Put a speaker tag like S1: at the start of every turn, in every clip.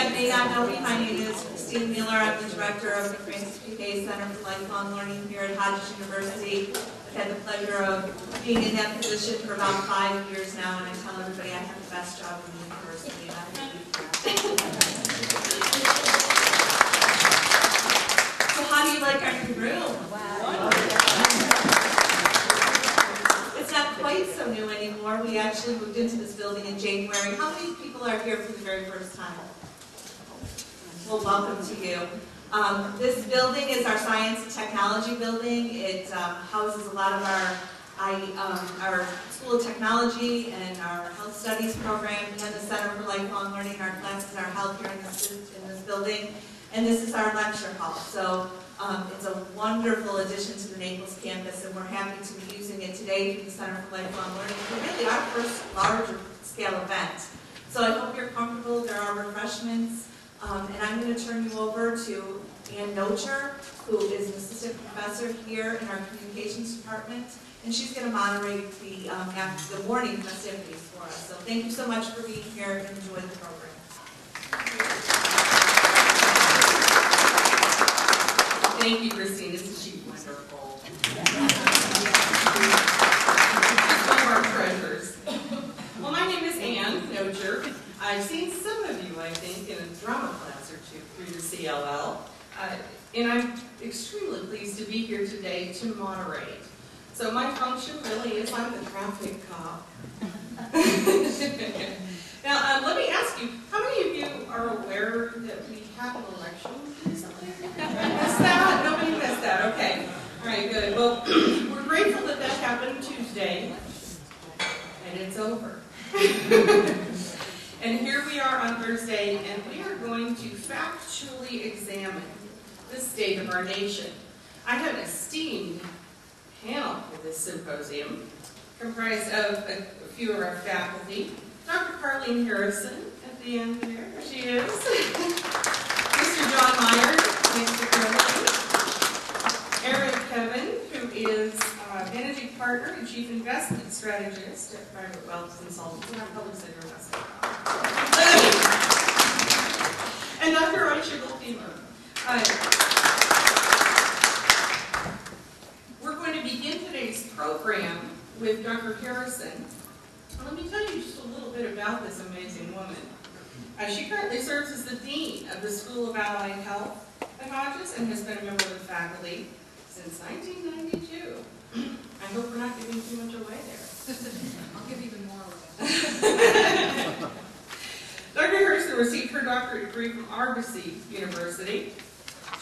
S1: that may not know me, my name is Christine Miller. I'm the director of the Francis PK Center for Lifelong Learning here at Hodges University. I've had the pleasure of being in that position for about 5 years now, and I tell everybody I have the best job in the university. And I'm happy for that. So how do you like our new room? Wow. It's not quite so new anymore. We actually moved into this building in January. How many people are here for the very first time? Well, welcome to you. This building is our science and technology building. It houses a lot of our School of Technology and our health studies program, and the Center for Lifelong Learning. Our classes are held here in this building. And this is our lecture hall. So it's a wonderful addition to the Naples campus, and we're happy to be using it today for the Center for Lifelong Learning for really our first larger scale event. So I hope you're comfortable. There are refreshments. And I'm going to turn you over to Ann Nocher, who is an assistant professor here in our communications department, and she's going to moderate the morning festivities for us. So thank you so much for being here, and enjoy the program.
S2: Thank you, Christine. Isn't she wonderful? She's one of our treasures. Well, my name is Ann Nocher. I've seen some of you, I think, in a drama class or two through the CLL. And I'm extremely pleased to be here today to moderate. So my function really is I'm the traffic cop. Now, let me ask you, how many of you are aware that we had an election recently? Missed that? Nobody missed that. Okay. All right, good. Well, we're grateful that that happened Tuesday, and it's over. And here we are on Thursday, and we are going to factually examine the state of our nation. I have an esteemed panel for this symposium, comprised of a few of our faculty. Dr. Carlene Harrison at the end here. There she is. Mr. John Maier, thanks for Erik, Heben, who is managing partner and chief investment strategist at Private Wealth Consultants in our public sector investment. And Dr. Aysegul Timur. We're going to begin today's program with Dr. Harrison. Let me tell you just a little bit about this amazing woman. She currently serves as the Dean of the School of Allied Health at Hodges and has been a member of the faculty since 1992. I hope we're not giving too much away there.
S3: I'll give even more away.
S2: Dr. Harrison received her doctorate degree from Argosy University.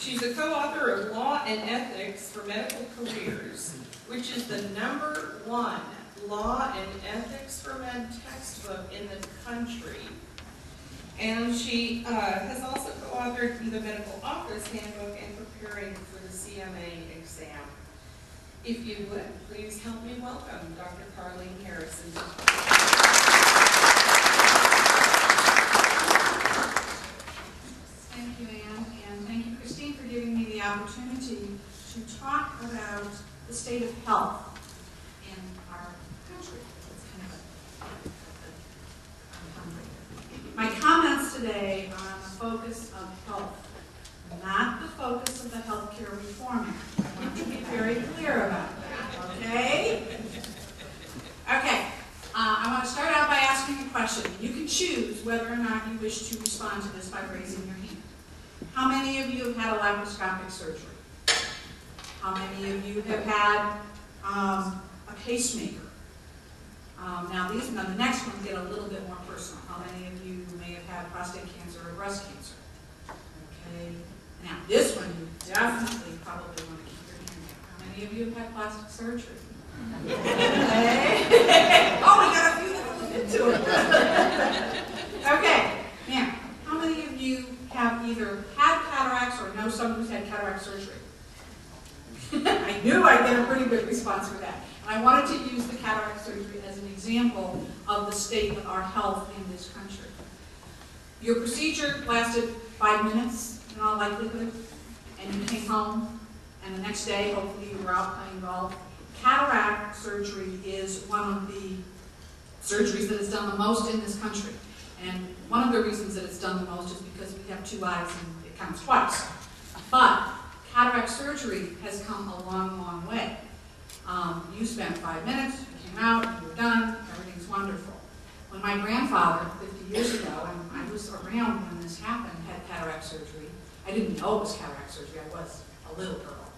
S2: She's a co-author of Law and Ethics for Medical Careers, which is the #1 Law and Ethics for Med textbook in the country. And she has also co-authored the Medical Office Handbook and preparing for the CMA exam. If you would, please help me welcome Dr. Carlene Harrison.
S3: Thank you, Ann, and thank you, Christine, for giving me the opportunity to talk about the state of health in our country. It's kind of my comments today are on the focus of health, not the focus of the Healthcare Reform Act. I want to be very clear about that, okay? Okay, I want to start out by asking a question. You can choose whether or not you wish to respond to this by raising your hand. How many of you have had a laparoscopic surgery? How many of you have had a pacemaker? Now the next ones get a little bit more personal. How many of you may have had prostate cancer or breast cancer? Okay. Now this one you definitely probably want to keep your hand out. How many of you have had plastic surgery? Okay. Oh, we got a few that look into it. Okay. Now, how many of you have either had cataracts or know someone who's had cataract surgery? I knew I'd get a pretty good response for that. And I wanted to use the cataract surgery as an example of the state of our health in this country. Your procedure lasted 5 minutes in all likelihood, and you came home, and the next day, hopefully, you were out playing golf. Cataract surgery is one of the surgeries that is done the most in this country. And one of the reasons that it's done the most is because we have 2 eyes and it counts twice. But cataract surgery has come a long, long way. You spent 5 minutes, you came out, you were done, everything's wonderful. When my grandfather, 50 years ago, and I was around when this happened, had cataract surgery. I didn't know it was cataract surgery, I was a little girl.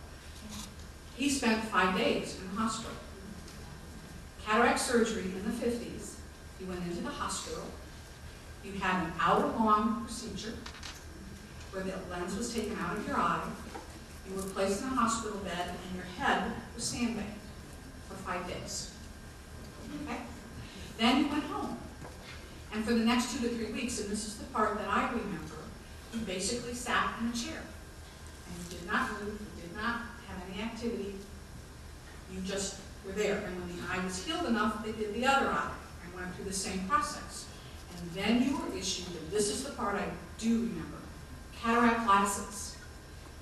S3: He spent 5 days in the hospital. Cataract surgery in the 50s, you went into the hospital, you had an hour-long procedure where the lens was taken out of your eye, you were placed in a hospital bed, and your head was sandbagged for 5 days. Okay? Then you went home. And for the next 2 to 3 weeks, and this is the part that I remember, you basically sat in a chair. And you did not move, you did not have any activity. You just were there. And when the eye was healed enough, they did the other eye and went through the same process. And then you were issued, and this is the part I do remember, cataract glasses.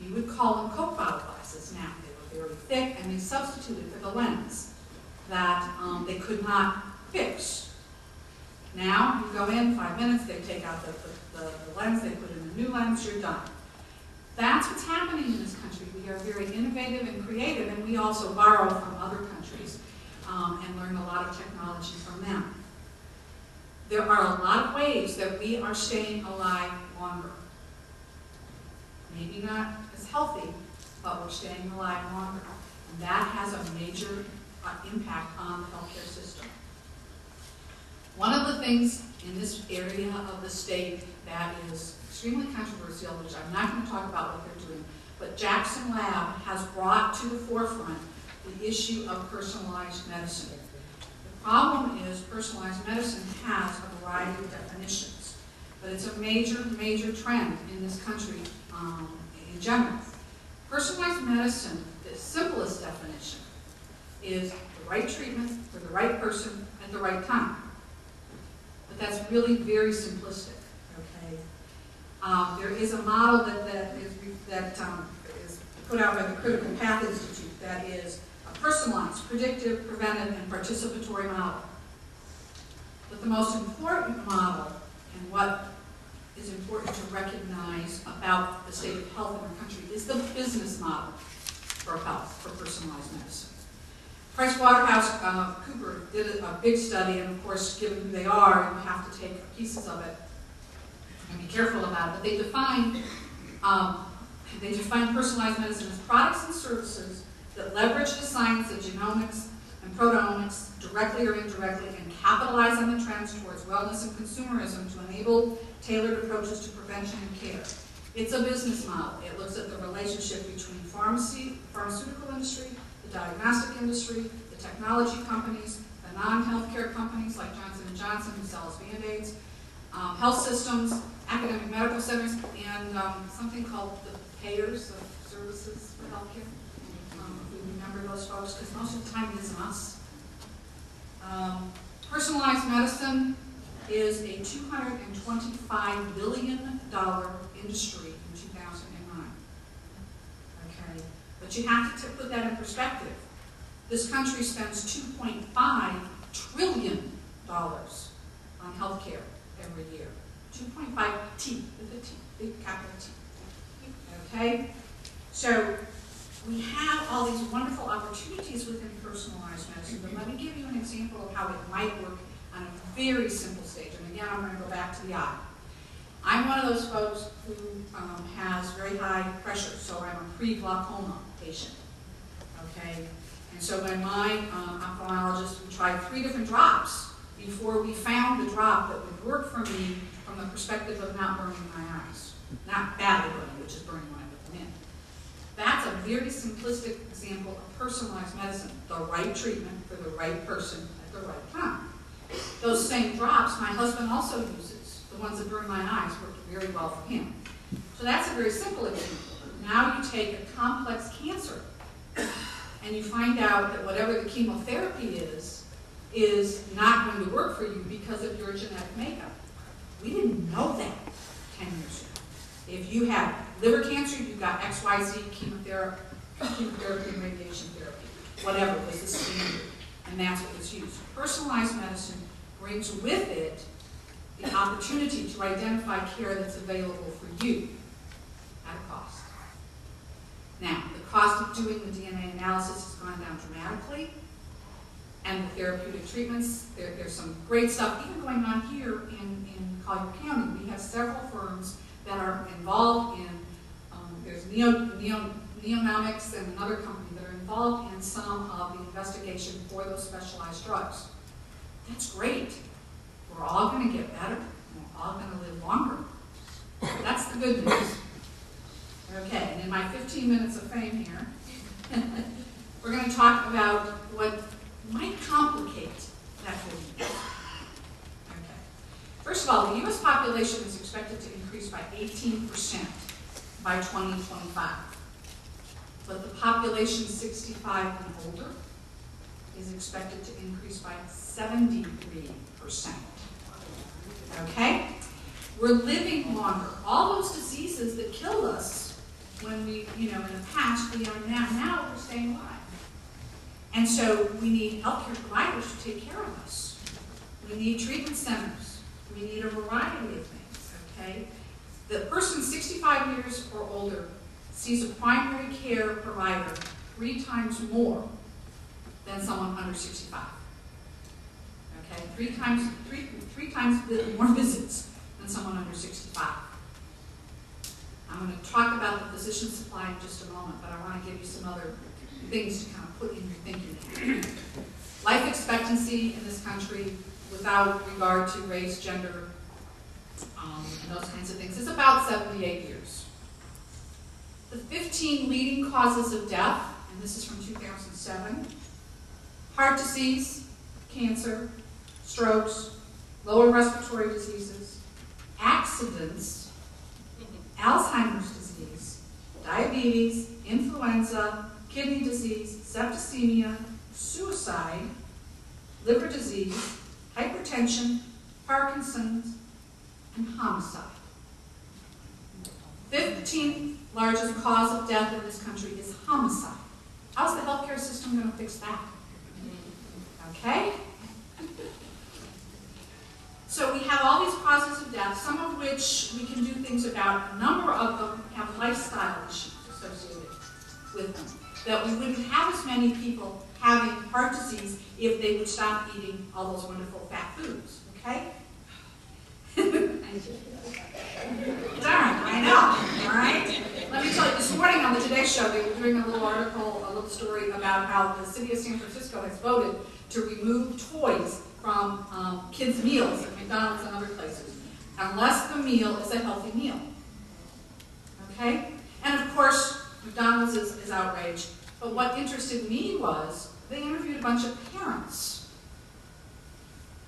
S3: You would call them Coke bottle glasses now. They were very thick, and they substituted for the lens that they could not fix. Now, you go in 5 minutes, they take out the lens, they put in a new lens, you're done. That's what's happening in this country. We are very innovative and creative, and we also borrow from other countries and learn a lot of technology from them. There are a lot of ways that we are staying alive longer. Maybe not as healthy, but we're staying alive longer. And that has a major impact on the healthcare system. One of the things in this area of the state that is extremely controversial, which I'm not going to talk about what they're doing, but Jackson Lab has brought to the forefront the issue of personalized medicine. The problem is personalized medicine has a variety of definitions, but it's a major, major trend in this country in general. Personalized medicine, the simplest definition, is the right treatment for the right person at the right time. But that's really very simplistic, okay? There is a model that is put out by the Critical Path Institute that is a personalized, predictive, preventive, and participatory model. But the most important model, and what is important to recognize about the state of health in our country, is the business model for health, for personalized medicine. PricewaterhouseCoopers did a big study, and of course, given who they are, you have to take pieces of it and be careful about it. But they define personalized medicine as products and services that leverage the science of genomics and proteomics directly or indirectly and capitalize on the trends towards wellness and consumerism to enable tailored approaches to prevention and care. It's a business model. It looks at the relationship between pharmaceutical industry, the diagnostic industry, the technology companies, the non-healthcare companies like Johnson & Johnson who sell us Band-Aids, health systems, academic medical centers, and something called the payers of services for healthcare. If we remember those folks, because most of the time it isn't us. Personalized medicine is a $225 billion industry in 2009. Okay, but you have to put that in perspective. This country spends $2.5 trillion on healthcare every year. 2.5 T, with a T, big capital T. Okay, so we have all these wonderful opportunities within personalized medicine, but let me give you an example of how it might work on a very simple stage. And again, I'm going to go back to the eye. I'm one of those folks who has very high pressure, so I'm a pre-glaucoma patient. Okay, and so when my ophthalmologist, we tried 3 different drops before we found the drop that would work for me from the perspective of not burning my eyes. Not badly burning, which is burning when I put them in. That's a very simplistic example of personalized medicine. The right treatment for the right person at the right time. Those same drops my husband also uses. The ones that burn my eyes work very well for him. So that's a very simple example. Now you take a complex cancer and you find out that whatever the chemotherapy is not going to work for you because of your genetic makeup. We didn't know that 10 years ago. If you had liver cancer, you got XYZ chemotherapy and radiation therapy. Whatever was the standard. And that's what was used. Personalized medicine brings with it the opportunity to identify care that's available for you at a cost. Now, the cost of doing the DNA analysis has gone down dramatically, and the therapeutic treatments, there's some great stuff even going on here in Collier County. We have several firms that are involved in, there's Neonomics and another company that are involved in some of the investigation for those specialized drugs. That's great. We're all going to get better, and we're all going to live longer. That's the good news. Okay, and in my 15 minutes of fame here, we're going to talk about what might complicate that good news. Okay. First of all, the U.S. population is expected to increase by 18% by 2025. But the population 65 and older is expected to increase by 73%. Okay? We're living longer. All those diseases that killed us when we, in the past, we are now we're staying alive. And so we need healthcare providers to take care of us. We need treatment centers. We need a variety of things, okay? The person 65 years or older sees a primary care provider 3 times more than someone under 65. Okay, 3 times more visits than someone under 65. I'm going to talk about the physician supply in just a moment, but I want to give you some other things to kind of put in your thinking. Life expectancy in this country, without regard to race, gender, and those kinds of things, is about 78 years. The 15 leading causes of death, and this is from 2007, heart disease, cancer, strokes, lower respiratory diseases, accidents, Alzheimer's disease, diabetes, influenza, kidney disease, septicemia, suicide, liver disease, hypertension, Parkinson's, and homicide. 15th largest cause of death in this country is homicide. How's the healthcare system going to fix that? Okay? So we have all these causes of death, some of which we can do things about. A number of them have lifestyle issues associated with them, that we wouldn't have as many people having heart disease if they would stop eating all those wonderful fat foods. Okay? Darn, I know, all right? Let me tell you, this morning on the Today Show, they were doing a little article, a little story about how the city of San Francisco has voted to remove toys from kids' meals at McDonald's and other places, unless the meal is a healthy meal. Okay? And of course, McDonald's is outraged. But what interested me was they interviewed a bunch of parents.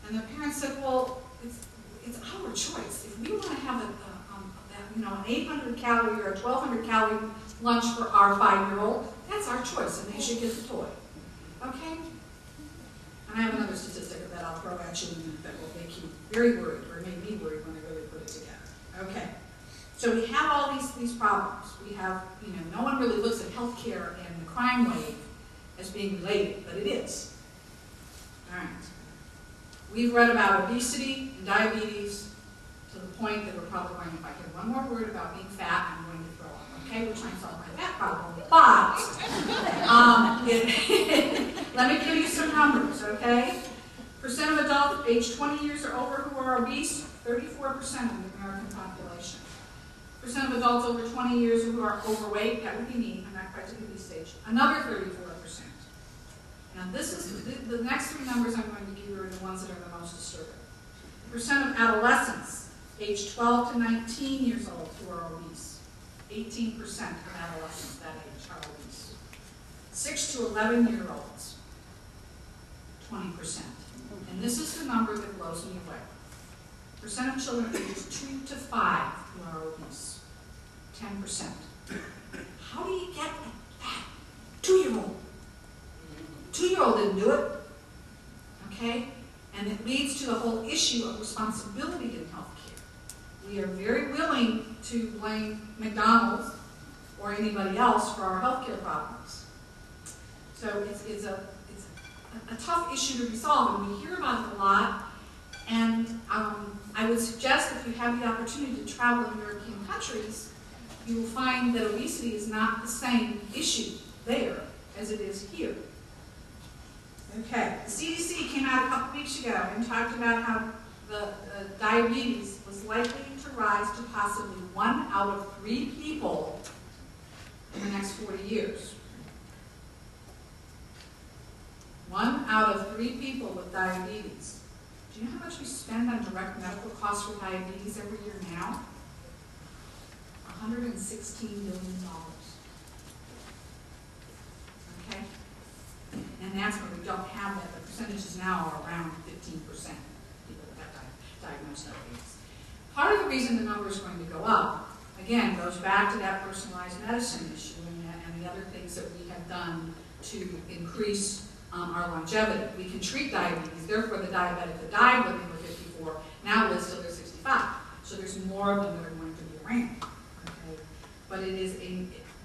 S3: And the parents said, well, it's our choice. If we want to have an 800-calorie or a 1,200-calorie lunch for our 5-year-old, that's our choice, and they should get the toy. Okay? And I have another statistic that I'll throw at you that will make you very worried, or make me worried when I really put it together. Okay. So we have all these problems. We have, no one really looks at healthcare and the crime wave as being related, but it is. All right. We've read about obesity and diabetes to the point that we're probably going, if I hear one more word about being fat, I'm going to throw up. Okay, we're trying to solve my fat problem. But let me give you some numbers, okay? Percent of adults aged 20 years or over who are obese, 34% of the American population. Percent of adults over 20 years who are overweight, that would be me, I'm not quite to the obese stage, another 34%. Now this is, the next 3 numbers I'm going to give you are the ones that are the most disturbing. Percent of adolescents aged 12 to 19 years old who are obese. 18% of adolescents that age are obese. 6 to 11-year-olds, 20%. And this is the number that blows me away. Percent of children aged 2 to 5 who are obese, 10%. How do you get a fat 2-year-old? 2-year-old didn't do it, okay? And it leads to the whole issue of responsibility in healthcare. We are very willing to blame McDonald's or anybody else for our healthcare problems. So it's a tough issue to resolve, and we hear about it a lot. And I I would suggest if you have the opportunity to travel in European countries, you will find that obesity is not the same issue there as it is here. Okay, the CDC came out a couple weeks ago and talked about how the diabetes was likely to rise to possibly 1 out of 3 people in the next 40 years. 1 out of 3 people with diabetes. Do you know how much we spend on direct medical costs for diabetes every year now? $116 billion. Okay? And that's when we don't have that. The percentages now are around 15% people that have diagnosed diabetes. Part of the reason the number is going to go up, again, goes back to that personalized medicine issue and the other things that we have done to increase our longevity. We can treat diabetes, therefore the diabetic that died when they were 54 now lives till they're 65. So there's more of them that are going to be around. Okay? But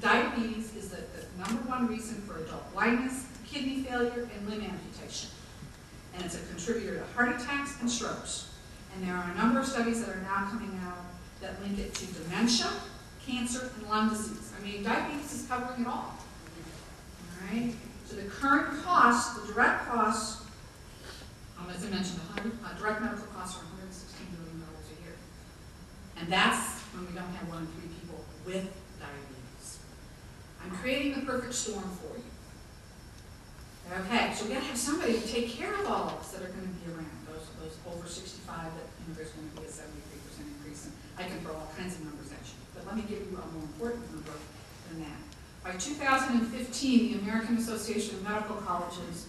S3: diabetes is the number 1 reason for adult blindness, kidney failure, and limb amputation. And it's a contributor to heart attacks and strokes. And there are a number of studies that are now coming out that link it to dementia, cancer, and lung disease. I mean, diabetes is covering it all. All right? So the current cost, the direct costs, as I mentioned, direct medical costs are $116 billion a year. And that's when we don't have 1 in 3 people with diabetes. I'm creating the perfect storm for you. Okay, so we're going to have somebody to take care of all of us that are going to be around, those over 65, that there's going to be a 73% increase. And I can throw all kinds of numbers at you, but let me give you a more important number than that. By 2015, the American Association of Medical Colleges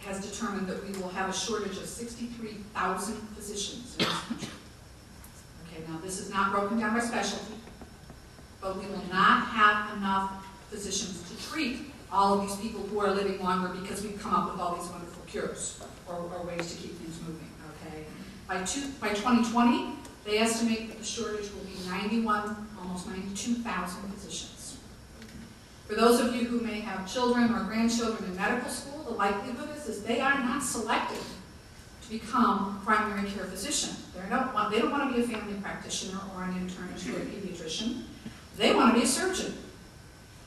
S3: has determined that we will have a shortage of 63,000 physicians in this country. Okay, now this is not broken down by specialty, but we will not have enough physicians to treat all of these people who are living longer because we've come up with all these wonderful cures or ways to keep things moving. Okay, by 2020, they estimate that the shortage will be almost 92,000 physicians. For those of you who may have children or grandchildren in medical school, the likelihood is they are not selected to become a primary care physician. They don't want to be a family practitioner or an internist or a pediatrician. They want to be a surgeon.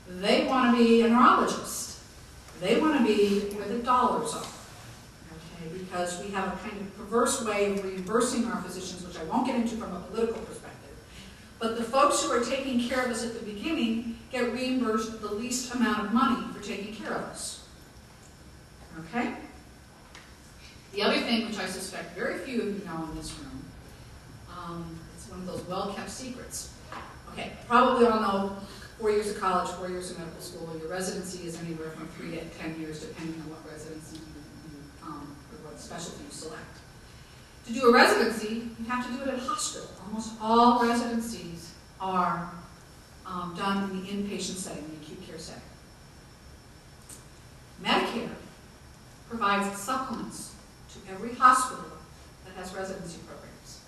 S3: They want to be a neurologist. They want to be where the dollars are. Okay, because we have a kind of perverse way of reimbursing our physicians, which I won't get into from a political perspective. But the folks who are taking care of us at the beginning get reimbursed the least amount of money for taking care of us. Okay? The other thing, which I suspect very few of you know in this room, it's one of those well-kept secrets. Okay, probably all know 4 years of college, 4 years of medical school. Your residency is anywhere from 3 to 10 years, depending on what residency or what specialty you select. To do a residency, you have to do it at a hospital. Almost all residencies are done in the inpatient setting, the acute care setting. Medicare provides supplements to every hospital that has residency programs.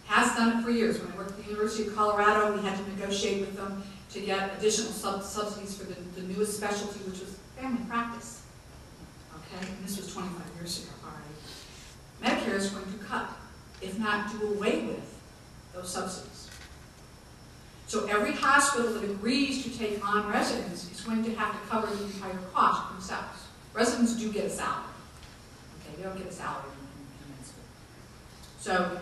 S3: Has done it for years. When I worked at the University of Colorado, we had to negotiate with them to get additional subsidies for the newest specialty, which was family practice. Okay, and this was 25 years ago already. Medicare is going to cut, if not do away with, those subsidies. So every hospital that agrees to take on residents is going to have to cover the entire cost themselves. Residents do get a salary. Okay, they don't get a salary in med school. So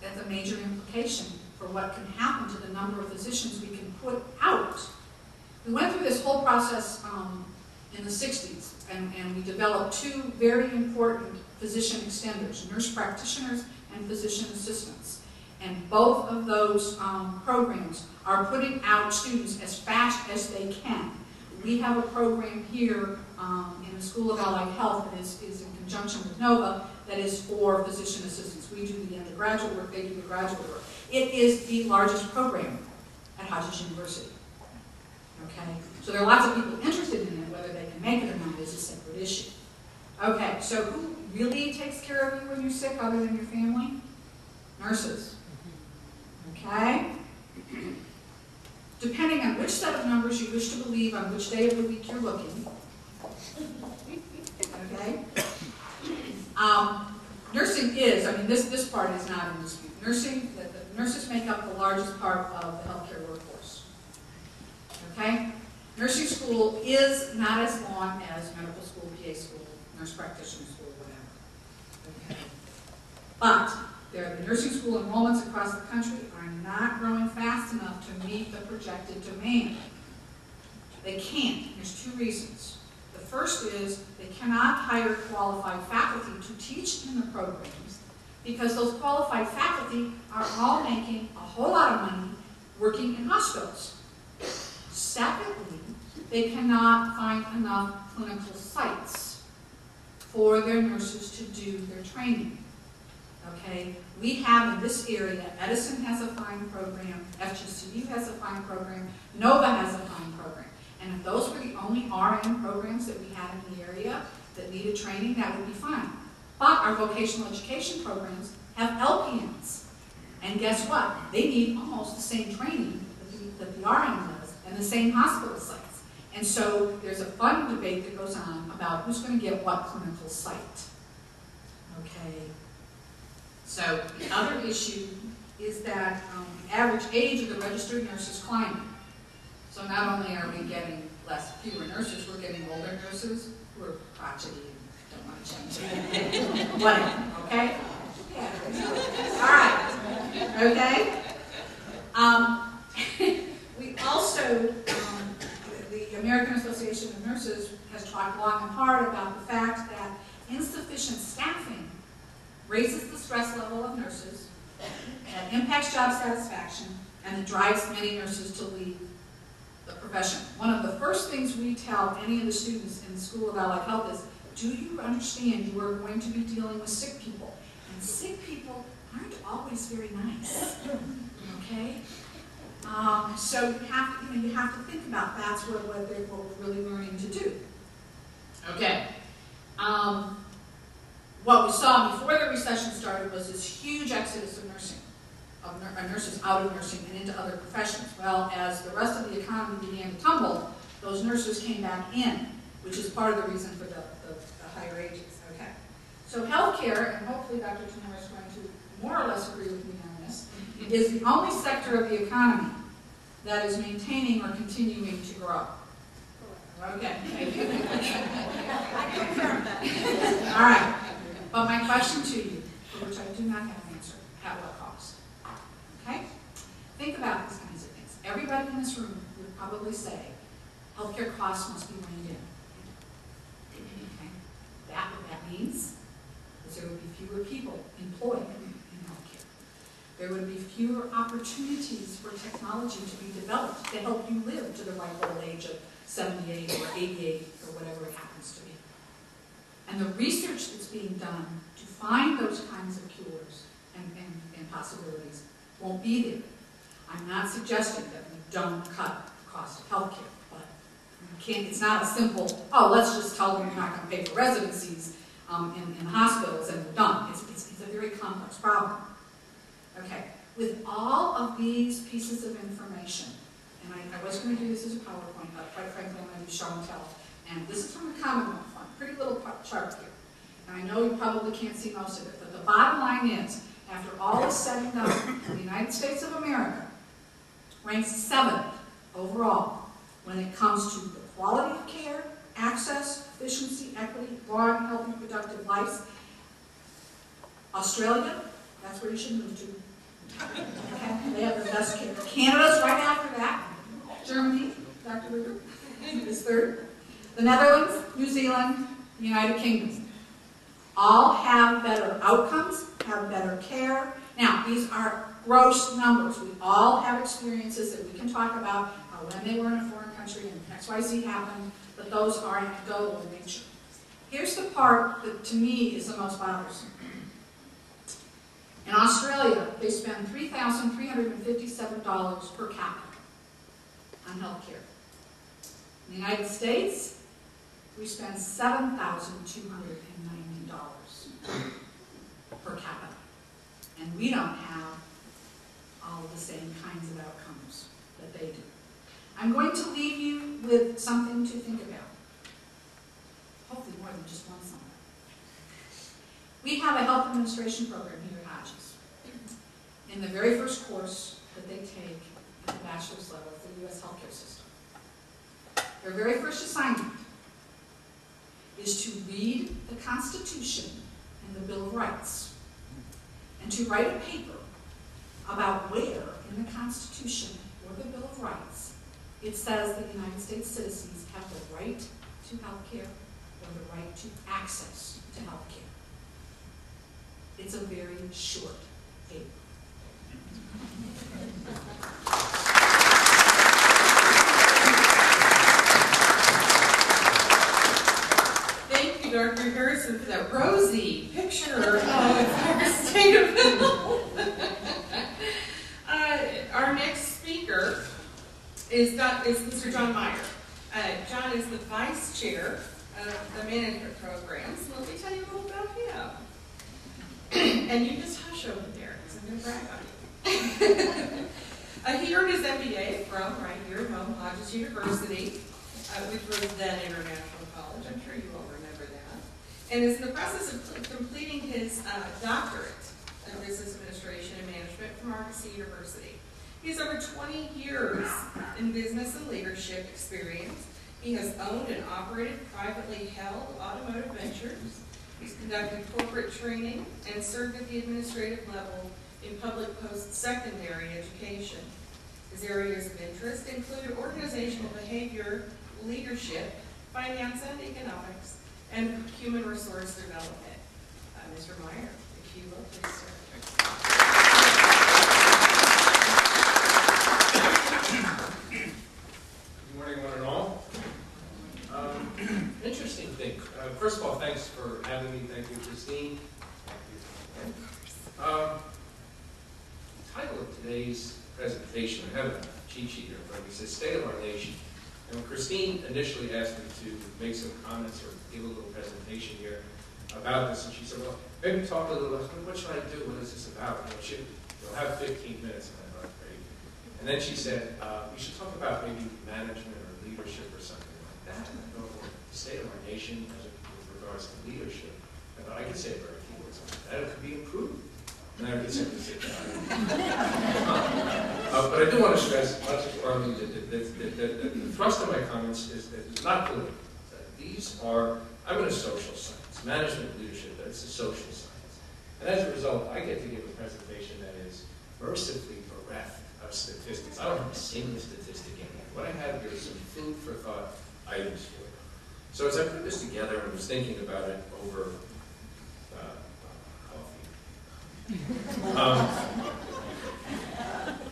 S3: that's a major implication for what can happen to the number of physicians we can put out. We went through this whole process in the 60s, and we developed 2 very important physician extenders, nurse practitioners and physician assistants. And both of those programs are putting out students as fast as they can. We have a program here in the School of Allied Health that is in conjunction with NOVA that is for physician assistants. We do the undergraduate work, they do the graduate work. It is the largest program at Hodges University. Okay, so there are lots of people interested in it. Whether they can make it or not is a separate issue. Okay, so who really takes care of you when you're sick other than your family? Nurses. Okay? Depending on which set of numbers you wish to believe on which day of the week you're looking. Okay? nursing is, I mean, this part is not in dispute. Nursing, the nurses make up the largest part of the healthcare workforce. Okay? Nursing school is not as long as medical school, PA school, nurse practitioner school, whatever. Okay? But the nursing school enrollments across the country are not growing fast enough to meet the projected demand. They can't. There's two reasons. The first is they cannot hire qualified faculty to teach in the programs because those qualified faculty are all making a whole lot of money working in hospitals. Secondly, they cannot find enough clinical sites for their nurses to do their training. Okay, we have in this area, Edison has a fine program, FGCU has a fine program, Nova has a fine program. And if those were the only RN programs that we had in the area that needed training, that would be fine. But our vocational education programs have LPNs. And guess what? They need almost the same training that the RN does and the same hospital sites. And so there's a fun debate that goes on about who's going to get what clinical site. Okay. So the other issue is that the average age of the registered nurse is climbing. So not only are we getting fewer nurses, we're getting older nurses who are crotchety and don't want to change. Whatever, okay? Yeah. All right. Okay? We also, the American Association of Nurses has talked long and hard about the fact that insufficient staffing raises the stress level of nurses, that impacts job satisfaction, and it drives many nurses to leave the profession. One of the first things we tell any of the students in the School of Allied Health is, do you understand you are going to be dealing with sick people? And sick people aren't always very nice, okay? So you have to think about that's what we're really learning to do. Okay. What we saw before the recession started was this huge exodus of nursing, of nurses out of nursing and into other professions. Well, as the rest of the economy began to tumble, those nurses came back in, which is part of the reason for the higher ages. Okay. So healthcare, and hopefully Dr. Timur is going to more or less agree with me on this, is the only sector of the economy that is maintaining or continuing to grow. Okay.
S1: I confirm that.
S3: All right. But my question to you, for which I do not have an answer, at what cost? Okay? Think about these kinds of things. Everybody in this room would probably say, healthcare costs must be reined in. Okay? What that means is there would be fewer people employed in healthcare. There would be fewer opportunities for technology to be developed to help you live to the ripe old age of 78 or 88 or whatever it happens to be. And the research that's being done to find those kinds of cures and possibilities won't be there. I'm not suggesting that we don't cut the cost of healthcare, but it's not a simple, oh, let's just tell them you're not going to pay for residencies in hospitals and we're done. It's a very complex problem. Okay, with all of these pieces of information, and I was going to do this as a PowerPoint, but quite frankly, I'm going to do show and tell. And this is from the Commonwealth Fund, pretty little chart here. And I know you probably can't see most of it, but the bottom line is, after all is said and done, the United States of America ranks 7th overall when it comes to the quality of care, access, efficiency, equity, long, healthy, productive lives. Australia, that's where you should move to. Okay, they have the best care. Canada's right after that. Germany, Dr. Weaver, is 3rd. The Netherlands, New Zealand, the United Kingdom. All have better outcomes, have better care. Now, these are gross numbers. We all have experiences that we can talk about when they were in a foreign country and XYZ happened, but those are anecdotal in nature. Here's the part that to me is the most bothersome. In Australia, they spend $3,357 per capita on health care. In the United States, we spend $7,290 per capita. And we don't have all of the same kinds of outcomes that they do. I'm going to leave you with something to think about. Hopefully more than just one something. We have a health administration program here at Hodges. In the very first course that they take at the bachelor's level for the U.S. healthcare system, their very first assignment is to read the Constitution and the Bill of Rights, and to write a paper about where in the Constitution or the Bill of Rights it says that United States citizens have the right to health care or the right to access to health care. It's a very short paper.
S2: Thank you, Dr. Harrison, for that rosy picture of our state of health. Our next speaker is Mr. John Maier. John is the vice chair of the management programs. Let me tell you a little about him. And you just hush over there, because I'm going to brag on you. He earned his MBA from right here at home, Hodges University, which was then International College. I'm sure you all remember that. And is in the process of completing his doctorate in business administration and management from Argosy University. He has over 20 years in business and leadership experience. He has owned and operated privately held automotive ventures. He's conducted corporate training and served at the administrative level in public post-secondary education. His areas of interest include organizational behavior, leadership, finance and economics, and human resource development. Mr. Maier, if you will, please, sir.
S4: Good morning, one and all. Interesting thing. First of all, thanks for having me. Thank you, Christine. Thank you. The title of today's presentation, I have a cheat sheet here in front of me, says State of Our Nation. And when Christine initially asked me to make some comments or give a little presentation here about this, and she said, well, maybe talk a little, what should I do? What is this about? You'll have 15 minutes. And I thought, great. And then she said, we should talk about maybe management or leadership or something like that. And I thought, well, the state of our nation as with regards to leadership, I thought I could say very few words on that. It could be improved. And then I could simply sit down. But I do want to stress, much as Carlene did, that the thrust of my comments is not political. These are, I'm in a social science, management and leadership, but it's a social science. And as a result, I get to give a presentation that is mercifully bereft of statistics. I don't have a single statistic in here. What I have here is some food for thought items for you. So as I put this together and was thinking about it over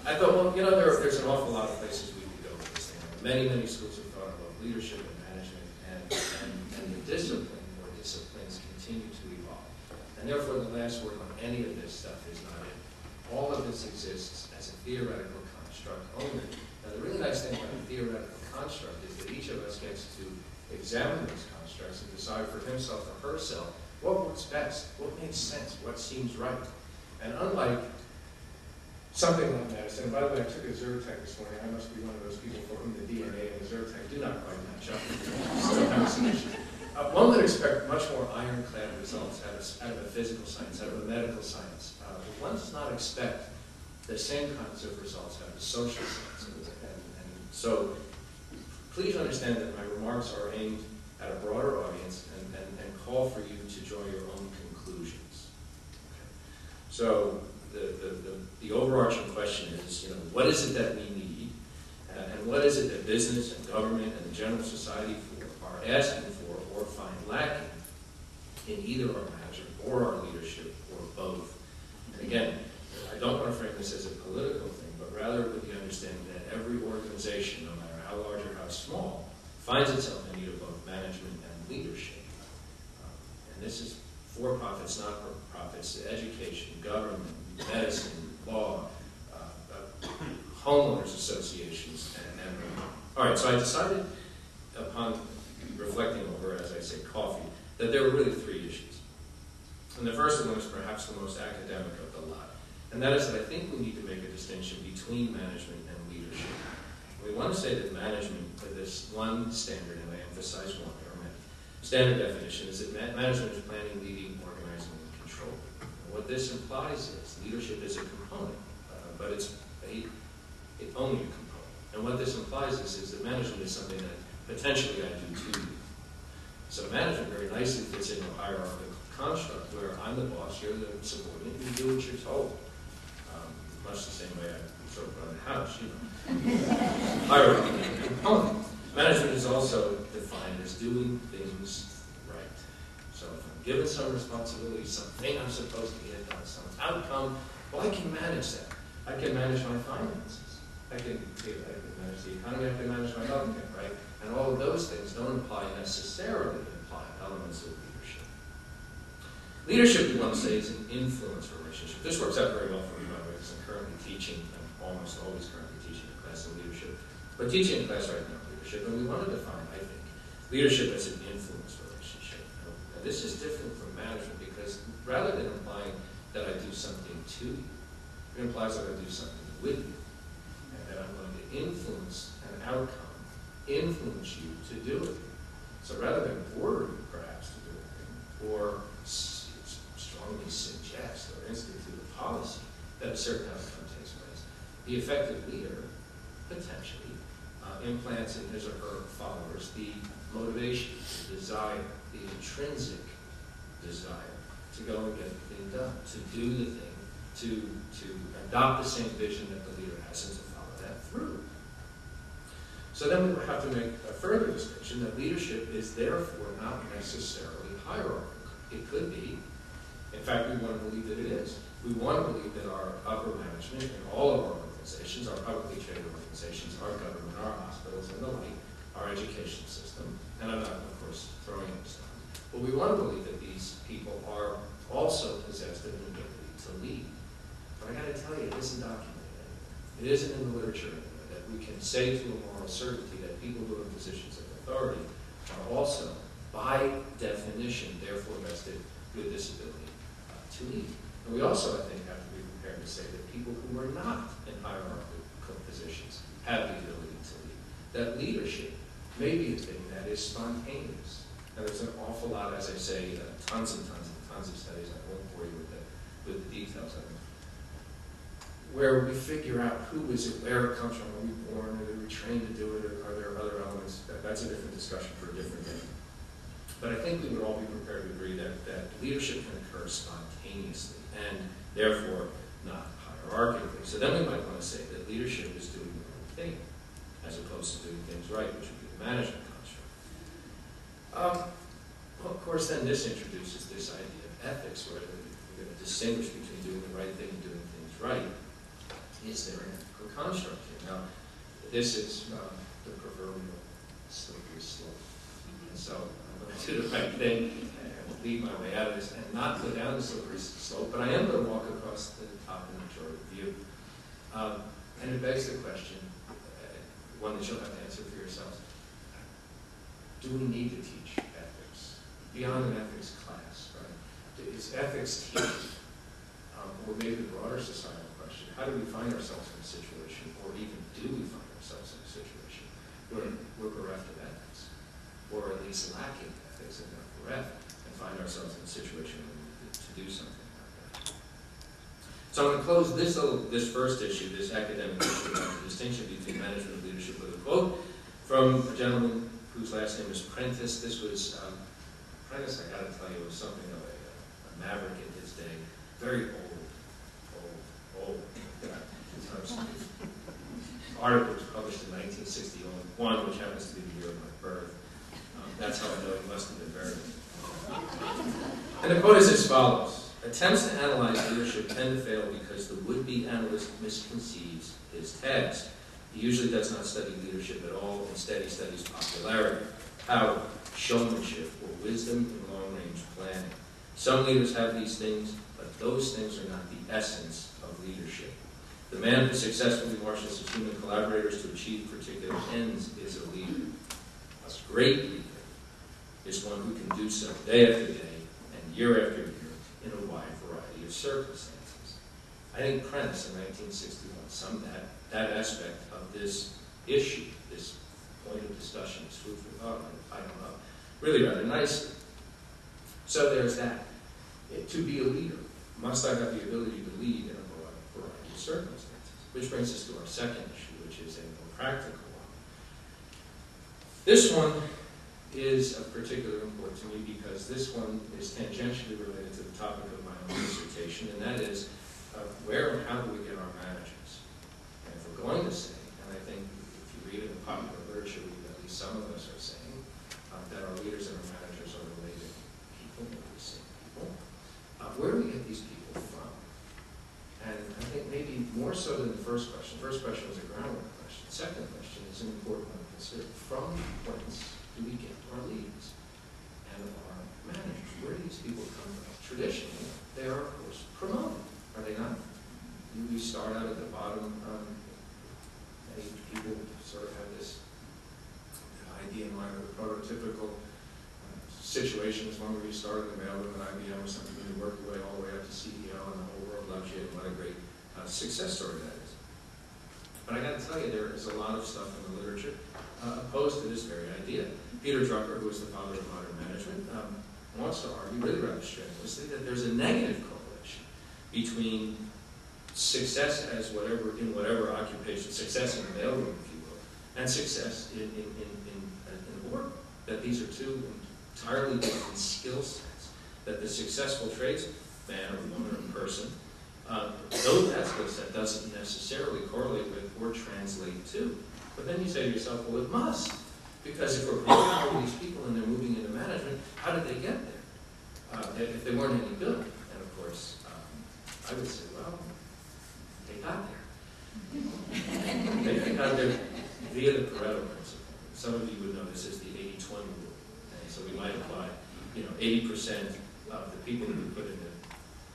S4: I thought, well, there's an awful lot of places we could go with this thing. Many, many schools of thought about leadership and management, and the discipline or disciplines continue to evolve. And therefore, the last word on any of this stuff is not it. All of this exists as a theoretical construct only. Now, the really nice thing about a theoretical construct is that each of us gets to examine those constructs and decide for himself or herself what works best, what makes sense, what seems right. And unlike something like medicine, and by the way, I took a Zyrtec this morning. I must be one of those people for whom the DNA and the Zyrtec do not quite match up. Still have some issues. One would expect much more ironclad results out of a physical science, out of a medical science. But one does not expect the same kinds of results out of a social science. And so please understand that my remarks are aimed at a broader audience and call for you to draw your own conclusions. So the overarching question is, what is it that we need, and what is it that business and government and the general society are asking for or find lacking in either our management or our leadership or both? And again, I don't want to frame this as a political thing, but rather with the understanding that every organization, no matter how large or how small, finds itself in need of both management and leadership. And this is for-profits, not-for-profits, education, government, medicine, law, homeowners associations, and all right, so I decided upon reflecting over, as I say, coffee, that there were really three issues. And the first one is perhaps the most academic of the lot, and that is that I think we need to make a distinction between management and leadership. We want to say that management, with this one standard, and I emphasize one, standard definition is that management is planning, leading, organizing, and what this implies is leadership is a component, but it's only a component. And what this implies is that management is something that potentially I do to you. So management very nicely fits into a hierarchical construct where I'm the boss, you're the subordinate, you do what you're told. Much the same way I sort of run the house, you know. Hierarchical component. Management is also defined as doing things right. So if I'm given some responsibility, something I'm supposed to get done, some outcome, well, I can manage that. I can manage my finances. I can manage the economy, I can manage my healthcare, right? And all of those things don't necessarily imply elements of leadership. Leadership, we want to say, is an influence relationship. This works out very well for me, by the way, because I'm currently teaching, I'm almost always currently teaching a class of leadership, but teaching a class right now of leadership, and we want to define, I think, leadership as an influence relationship. Now, this is different from management because rather than implying that I do something to you, it implies that I do something with you, and that I'm going to influence an outcome, influence you to do it. So rather than order you, perhaps, to do a thing, or strongly suggest or institute a policy that a certain outcome takes place, the effective leader, potentially, implants in his or her followers the motivation, the desire, the intrinsic desire to go and get the thing done, to do the thing, to adopt the same vision that the leader has and to follow that through. So then we have to make a further distinction that leadership is therefore not necessarily hierarchical. It could be. In fact, we want to believe that it is. We want to believe that our upper management in all of our organizations, our publicly traded organizations, our government, our hospitals, and the like, our education system, and I'm not, of course, throwing them stones, but we want to believe that these people are also possessed of an ability to lead. But I got to tell you, it isn't documented anywhere. It isn't in the literature anywhere that we can say to a moral certainty that people who are in positions of authority are also, by definition, therefore vested with this ability to lead. And we also, I think, have to be prepared to say that people who are not in hierarchical positions have the ability to lead. That leadership may be a thing that is spontaneous. And there's an awful lot, as I say, tons and tons of studies. I won't bore you with the details of them, where we figure out who is it, where it comes from, are we born, are we trained to do it, or are there other elements? That's a different discussion for a different day. But I think we would all be prepared to agree that leadership can occur spontaneously and therefore not hierarchically. So then we might want to say that leadership is doing the right thing as opposed to doing things right, which would be the management construct. Well, of course, then this introduces this idea of ethics, where we're going to distinguish between doing the right thing and doing things right. Is there an ethical construct here? Now, this is the proverbial slippery slope. And so I'm going to do the right thing and lead my way out of this and not go down the slippery slope, but I am going to walk across the top in the majority view. And it begs the question, one that you'll have to answer for yourselves. Do we need to teach ethics? Beyond an ethics class, right? Is ethics teaching? Or maybe a broader societal question. How do we find ourselves in a situation, or even do we find ourselves in a situation where we're bereft of ethics, or at least lacking ethics and therefore bereft, and find ourselves in a situation where we need to do something about that? So I'm going to close this first issue, this academic issue about the distinction between management and leadership with a quote from a gentleman whose last name is Prentice. This was, Prentice, I got to tell you, was something of a maverick in his day, very old. Article was published in 1961, which happens to be the year of my birth. That's how I know he must have been very. And the quote is as follows: attempts to analyze leadership tend to fail because the would-be analyst misconceives his task. He usually does not study leadership at all. Instead, he studies popularity, power, showmanship, or wisdom in long-range planning. Some leaders have these things, but those things are not the essence of leadership. The man who successfully marshals his human collaborators to achieve particular ends is a leader. A great leader is one who can do so day after day and year after year in a wide variety of circumstances. I think Prentice in 1961 summed that aspect of this issue, this point of discussion, this food for thought, I don't know, really rather nicely. So there's that. To be a leader must I have the ability to lead in a variety of circumstances? Which brings us to our second issue, which is a more practical one. This one is of particular importance to me because this one is tangentially related to the topic of my own dissertation, and that is where and how do we get our managers? And if we're going to say, and I think if you read in the popular literature, at least some of us are saying, that our leaders and our managers are related people, or the same people, where do we get these people from? And I think maybe more so than the first question. The first question was a groundwork question. The second question is an important one to consider. From whence do we get our leaders and our managers? Where do these people come from? Traditionally, they are, of course, promoted, are they not? We start out at the bottom. Many people sort of have this idea in mind of the prototypical situation is one where you start in the mailroom at IBM or something, and you work your way all the way up to CEO, and the whole world loves you, and what a great success story that is. But I got to tell you, there is a lot of stuff in the literature opposed to this very idea. Peter Drucker, who is the father of modern management, wants to argue really rather strenuously that there's a negative correlation between success as whatever occupation, success in the mailroom, if you will, and success in the boardroom. That these are two entirely different skill sets. That the successful tradesman or woman or person, though that skill set doesn't necessarily correlate with or translate to. But then you say to yourself, well, it must. Because if we're growing all these people and they're moving into management, how did they get there? If they weren't any good. And of course, I would say, well, they got there. They got there via the Pareto principle. Some of you would know this as the 80-20 rule. And so we might apply, 80% of the people that we put into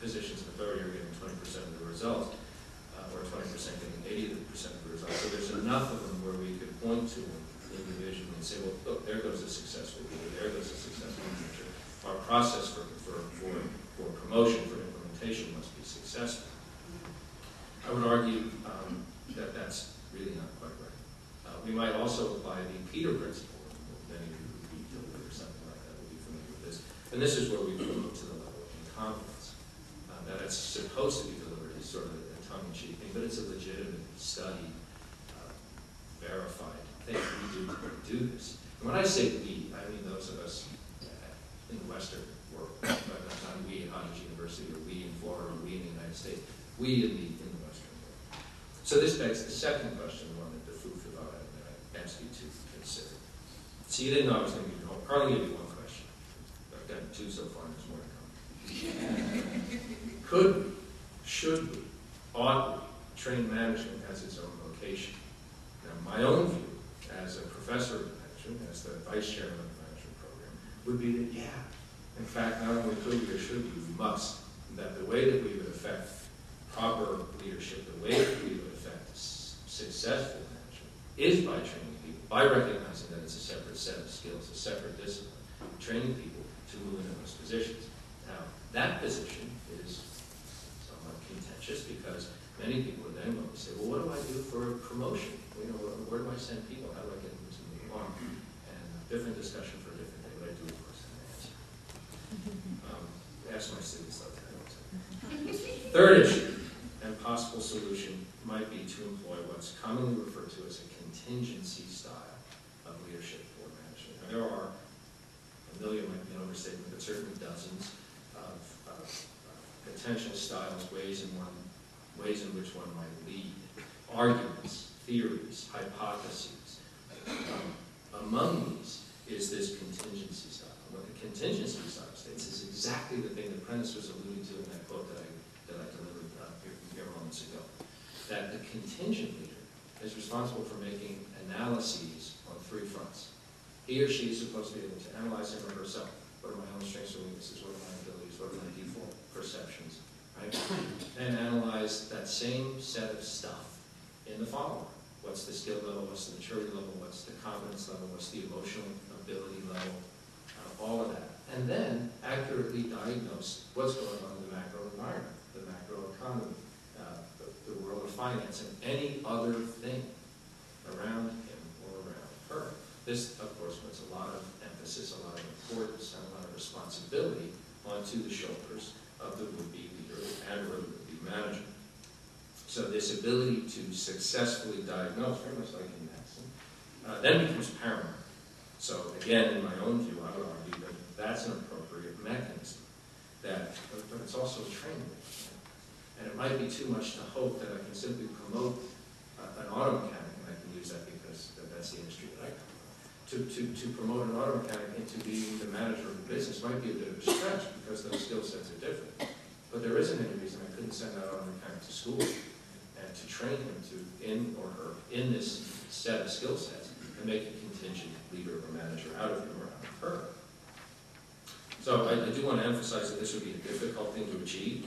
S4: positions of authority are getting 20% of the results, or 20% getting 80% of the results. So there's enough of them where we could point to them individually and say, well, look, there goes a successful leader, there goes a successful manager. Our process for promotion, for implementation must be successful. I would argue that that's really not quite right. We might also apply the Peter principle. Many of you who read Tilburg or something like that will be familiar with this. And this is where we promote to the level of incompetence. That it's supposed to be delivered as sort of a tongue-in-cheek thing, but it's a legitimate, studied, verified thing. We do this. And when I say we, I mean those of us in the Western world, but not we at Hodges University, or we in Florida, or we in the United States. We in the Western world. So this begs the second question, the one that the food for thought item that I asked you to consider. So you didn't know I was going to give you one. Carlene gave you one question. I've gotten two so far, and there's more to come. Could we, should we, ought we train management as its own vocation? Now, my own view, as a professor of management, as the vice chairman of the management program, would be that, yeah, in fact, not only could we or should we must. That the way that we would affect proper leadership, the way that we would affect successful management, is by training people, by recognizing that it's a separate set of skills, a separate discipline, training people to move into those positions. Now, that position is somewhat contentious because many people would then go and say, well, what do I do for promotion? Where do I send people? How do I get them to move on? And a different discussion for a different day, but I do, of course, have an answer. Ask my students, though. Third issue and possible solution might be to employ what's commonly referred to as a contingency style of leadership or management. Now, there are a million, might be an overstatement, but certainly dozens of potential styles, ways in which one might lead, arguments, theories, hypotheses. Among these is this contingency style. What the contingency style states is exactly the thing that Prentice was alluding to in that quote that I delivered here moments ago. That the contingent leader is responsible for making analyses on three fronts. He or she is supposed to be able to analyze him or herself. What are my own strengths or weaknesses? What are my abilities? What are my default perceptions? Right? And analyze that same set of stuff in the following. What's the skill level? What's the maturity level? What's the confidence level? What's the emotional ability level? All of that. And then accurately diagnose what's going on in the macro environment, the macro economy, the world of finance, and any other thing around him or around her. This, of course, puts a lot of emphasis, a lot of importance, and a lot of responsibility onto the shoulders of the would-be leader and or the manager. So this ability to successfully diagnose, very much like in medicine, then becomes paramount. So again, in my own view, I would argue that that's an appropriate mechanism. But it's also a training. And it might be too much to hope that I can simply promote an auto mechanic, and I can use that because that's the industry that I come from. To promote an auto mechanic into being the manager of the business might be a bit of a stretch because those skill sets are different. But there isn't any reason I couldn't send that auto mechanic to school and to train him in or her in this set of skill sets and make a contingent leader or manager out of him or out of her. So I do want to emphasize that this would be a difficult thing to achieve,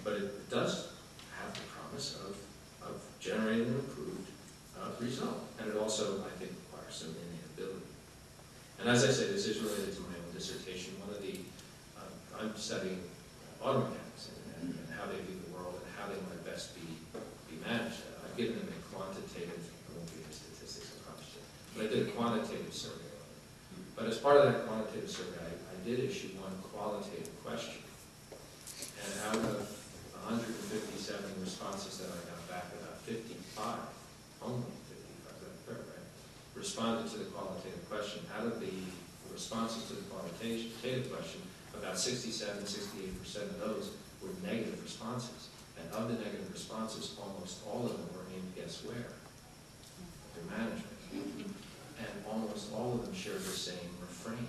S4: but it does have the promise of generating an improved result. And it also, I think, requires some innate ability. And as I say, this is related to my own dissertation. I'm studying auto mechanics and how they view the world and how they might best be managed. I've given them a quantitative, I won't give you statistics, I promise you, but I did a quantitative survey on it. But as part of that quantitative survey, I did issue one qualitative question. And out of 157 responses that I got back, about 55, only 55, right, responded to the qualitative question. Out of the responses to the qualitative question, about 67, 68% of those were negative responses. And of the negative responses, almost all of them were aimed, guess where? Their management. And almost all of them shared the same refrain.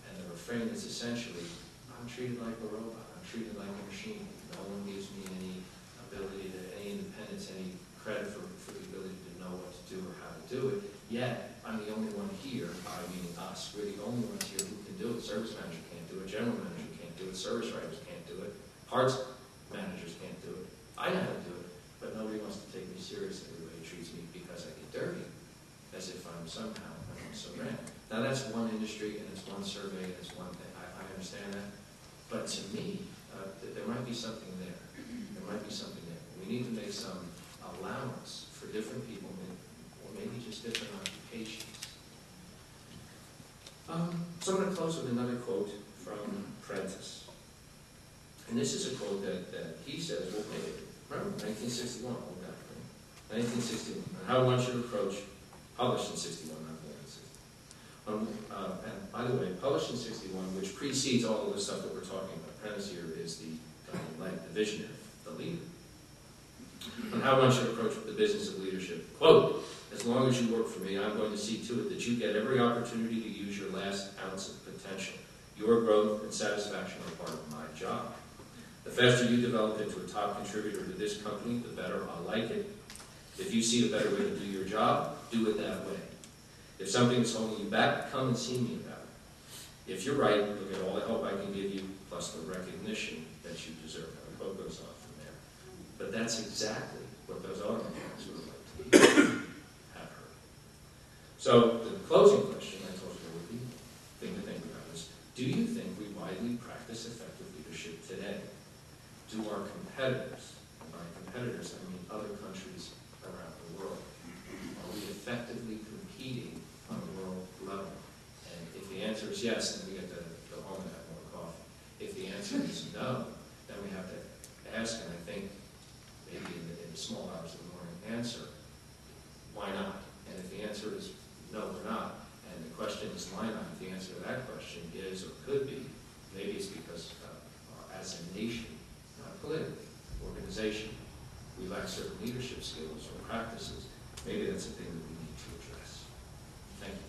S4: And the refrain is essentially, I'm treated like a robot. I'm treated like a machine. No one gives me any ability to, any independence, any credit for the ability to know what to do or how to do it. Yet, I'm the only one here, I meaning us. We're the only ones here who can do it. Service manager can't do it. General manager can't do it. Service writers can't do it. Parts managers can't do it. I know how to do it, but nobody wants to take me seriously the way he treats me because I get dirty, as if I'm somehow so grand. Now that's one industry and it's one survey and it's one thing. I understand that. But to me, there might be something there. There might be something there. We need to make some allowance for different people, or maybe just different occupations. So I'm going to close with another quote from Prentice. And this is a quote that he says, well, maybe, remember, 1961, old guy, right? 1961, and how one should approach, published in 61, not born in 61. And by the way, published in 61, which precedes all of the stuff that we're talking about. Prentice here is the visionary, the leader. On how one should approach the business of leadership. Quote, as long as you work for me, I'm going to see to it that you get every opportunity to use your last ounce of potential. Your growth and satisfaction are part of my job. The faster you develop into a top contributor to this company, the better I'll like it. If you see a better way to do your job, do it that way. If something is holding you back, come and see me about it. If you're right, you'll get all the help I can give you, plus the recognition that you deserve. And the quote goes on from there. But that's exactly what those auto mechanics would like to have heard. So the closing question I told you there would be, thing to think about is, do you think we widely practice effective leadership today? Do our competitors, and by competitors I mean other countries around the world, are we effectively competing on a world level? And if the answer is yes, then we get to go home and have more coffee. If the answer is no, then we have to ask, and I think maybe in the small hours of the morning, answer, why not? And if the answer is no, we're not, and the question is why not, if the answer to that question is or could be, maybe it's because as a nation, not politically, organization, we lack certain leadership skills or practices. Maybe that's a thing that we need to address. Thank you.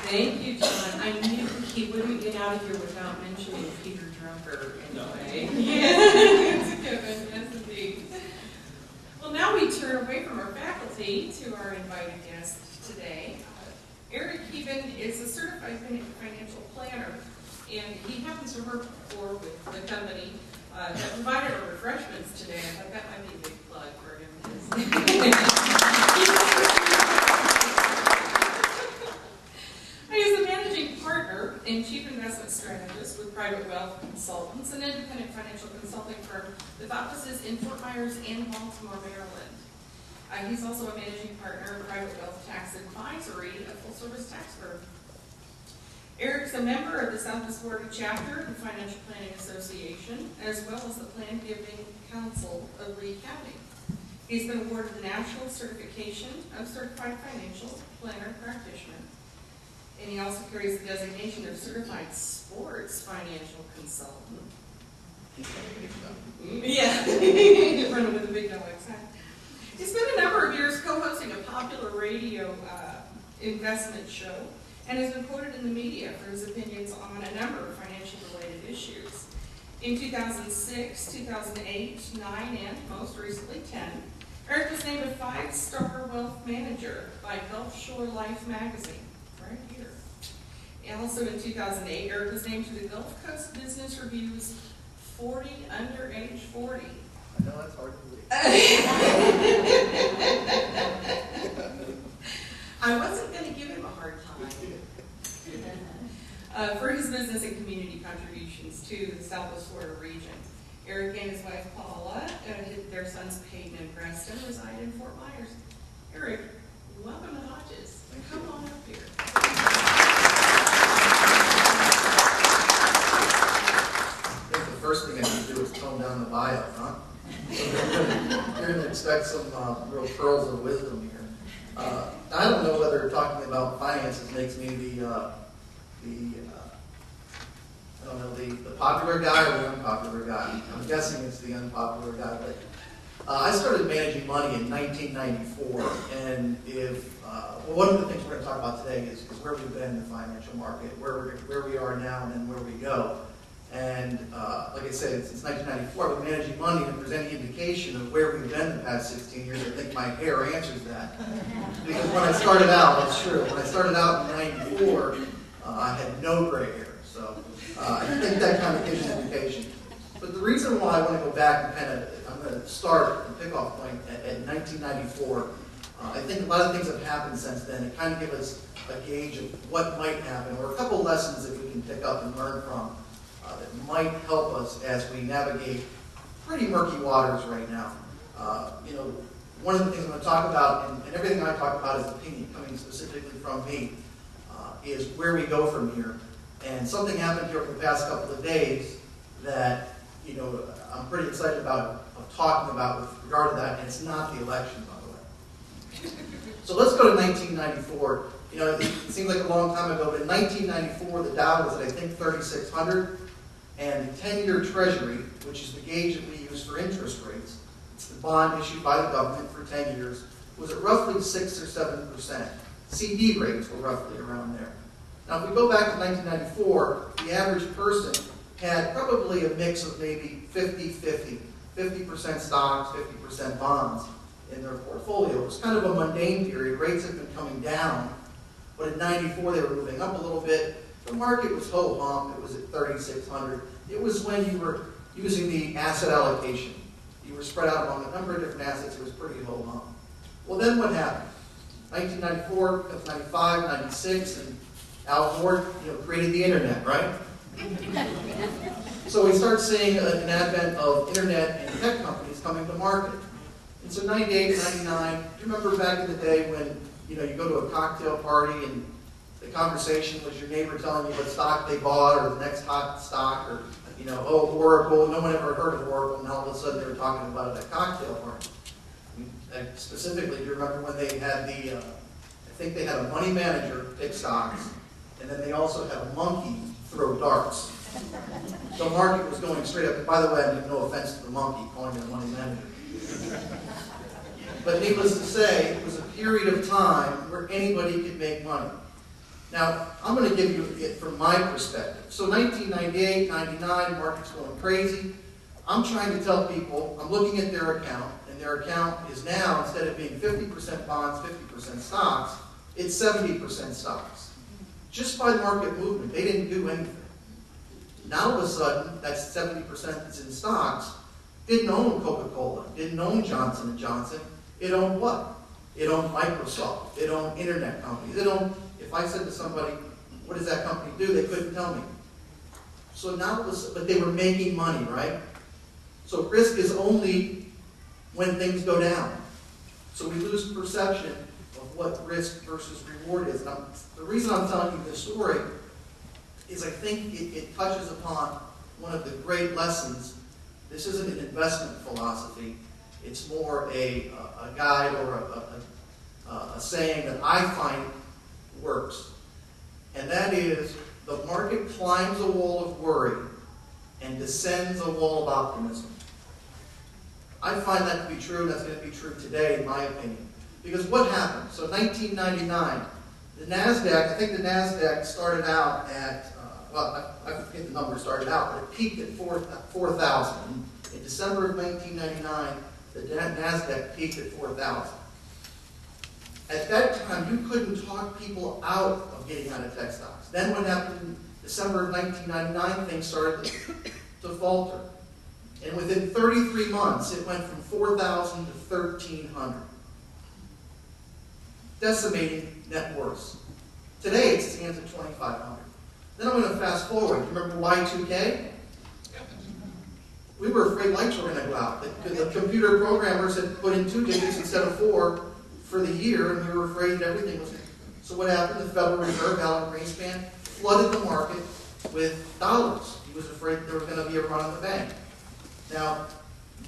S2: Thank you, John. I knew he wouldn't get out of here without mentioning Peter Drucker anyway. No. Yeah, it's a given, yes indeed. Well, now we turn away from our faculty to our invited guest today. Erik Heben is a certified financial planner, and he happens to work with the company that provided our refreshments today. I thought that might be a big plug for him. He's a managing partner and chief investment strategist with Private Wealth Consultants, an independent financial consulting firm with offices in Fort Myers and Baltimore, Maryland. He's also a managing partner of Private Wealth Tax Advisory, a full-service tax firm. Erik's a member of the Southwest Florida chapter of the Financial Planning Association, as well as the Plan Giving Council of Lee County. He's been awarded the National Certification of Certified Financial Planner Practitioner, and he also carries the designation of Certified Sports Financial Consultant. Yeah, running with a big dog accent. He spent a number of years co-hosting a popular radio investment show and has been quoted in the media for his opinions on a number of financial-related issues. In 2006, 2008, 9, and most recently 10, Erik was named a 5-star wealth manager by Gulf Shore Life magazine, right here. And also in 2008, Erik was named to the Gulf Coast Business Review's 40 under age 40.
S5: I know that's hard to believe.
S2: I wasn't going to give him a hard time. For his business and community contributions to the Southwest Florida region. Erik and his wife Paula, their sons Peyton and Preston, reside in Fort Myers. Erik, welcome to Hodges. Come on up here.
S5: I think the first thing I need to do is tone down the bio, huh? You're going to expect some real pearls of wisdom here. I don't know whether talking about finances makes me the popular guy or the unpopular guy. I'm guessing it's the unpopular guy, but I started managing money in 1994, and one of the things we're going to talk about today is where we've been in the financial market, where we are now, and then where we go. And like I said, since 1994, I've been managing money, and if there's any indication of where we've been the past 16 years, I think my hair answers that. Because when I started out, that's true, when I started out in 94, I had no gray hair. So I think that kind of gives an indication. But the reason why I want to go back and I'm going to start the pickoff point at 1994. I think a lot of things have happened since then. It kind of gives us a gauge of what might happen, or a couple of lessons that we can pick up and learn from that might help us as we navigate pretty murky waters right now. One of the things I'm going to talk about, and everything I talk about is opinion coming specifically from me, is where we go from here. And something happened here over the past couple of days that, I'm pretty excited about talking about with regard to that, and it's not the election, by the way. So let's go to 1994. It seems like a long time ago, but in 1994, the Dow was at, I think, 3,600, and the 10-year Treasury, which is the gauge that we use for interest rates, it's the bond issued by the government for 10 years, was at roughly 6 or 7%. CD rates were roughly around there. Now, if we go back to 1994, the average person had probably a mix of maybe 50-50, 50% stocks, 50% bonds in their portfolio. It was kind of a mundane period. Rates had been coming down, but in 94 they were moving up a little bit. The market was ho-hum. It was at 3,600. It was when you were using the asset allocation. You were spread out among a number of different assets. It was pretty ho-hum. Well, then what happened? 1994, 95, 96, and Al Gore created the internet, right? So we start seeing an advent of internet and tech companies coming to market. And so 98, 99, do you remember back in the day when you go to a cocktail party and the conversation was your neighbor telling you what stock they bought or the next hot stock, or Oracle, no one ever heard of Oracle, and all of a sudden they were talking about it at a cocktail party. And specifically, do you remember when they had I think they had a money manager pick stocks, and then they also had a monkey throw darts. So the market was going straight up. By the way, I mean, no offense to the monkey, calling it a money manager. But needless to say, it was a period of time where anybody could make money. Now, I'm going to give you it from my perspective. So 1998, 99, market's going crazy. I'm trying to tell people, I'm looking at their account, and their account is now, instead of being 50% bonds, 50% stocks, it's 70% stocks. Just by market movement, they didn't do anything. Now all of a sudden, that's 70% that's in stocks. Didn't own Coca-Cola, didn't own Johnson & Johnson. It owned what? It owned Microsoft. It owned internet companies. It owned, if I said to somebody, what does that company do? They couldn't tell me. So now, but they were making money, right? So risk is only when things go down. So we lose perception of what risk versus reward is. Now, the reason I'm telling you this story is I think it touches upon one of the great lessons. This isn't an investment philosophy. It's more a guide or a saying that I find works. And that is, the market climbs a wall of worry and descends a wall of optimism. I find that to be true, and that's going to be true today, in my opinion. Because what happened? So 1999, the NASDAQ, I think the NASDAQ started out at, I forget the number started out, but it peaked at 4,000. In December of 1999, the NASDAQ peaked at 4,000. At that time, you couldn't talk people out of getting out of tech stocks. Then what happened in December of 1999, things started to falter. And within 33 months, it went from 4,000 to 1,300. Decimating net worth. Today, it stands at 2,500. Then I'm going to fast forward. You remember Y2K? We were afraid lights were going to go out. The computer programmers had put in 2 digits instead of 4 for the year, and we were afraid that everything was going to. So what happened? The Federal Reserve, Alan Greenspan, flooded the market with dollars. He was afraid there was going to be a run on the bank. Now,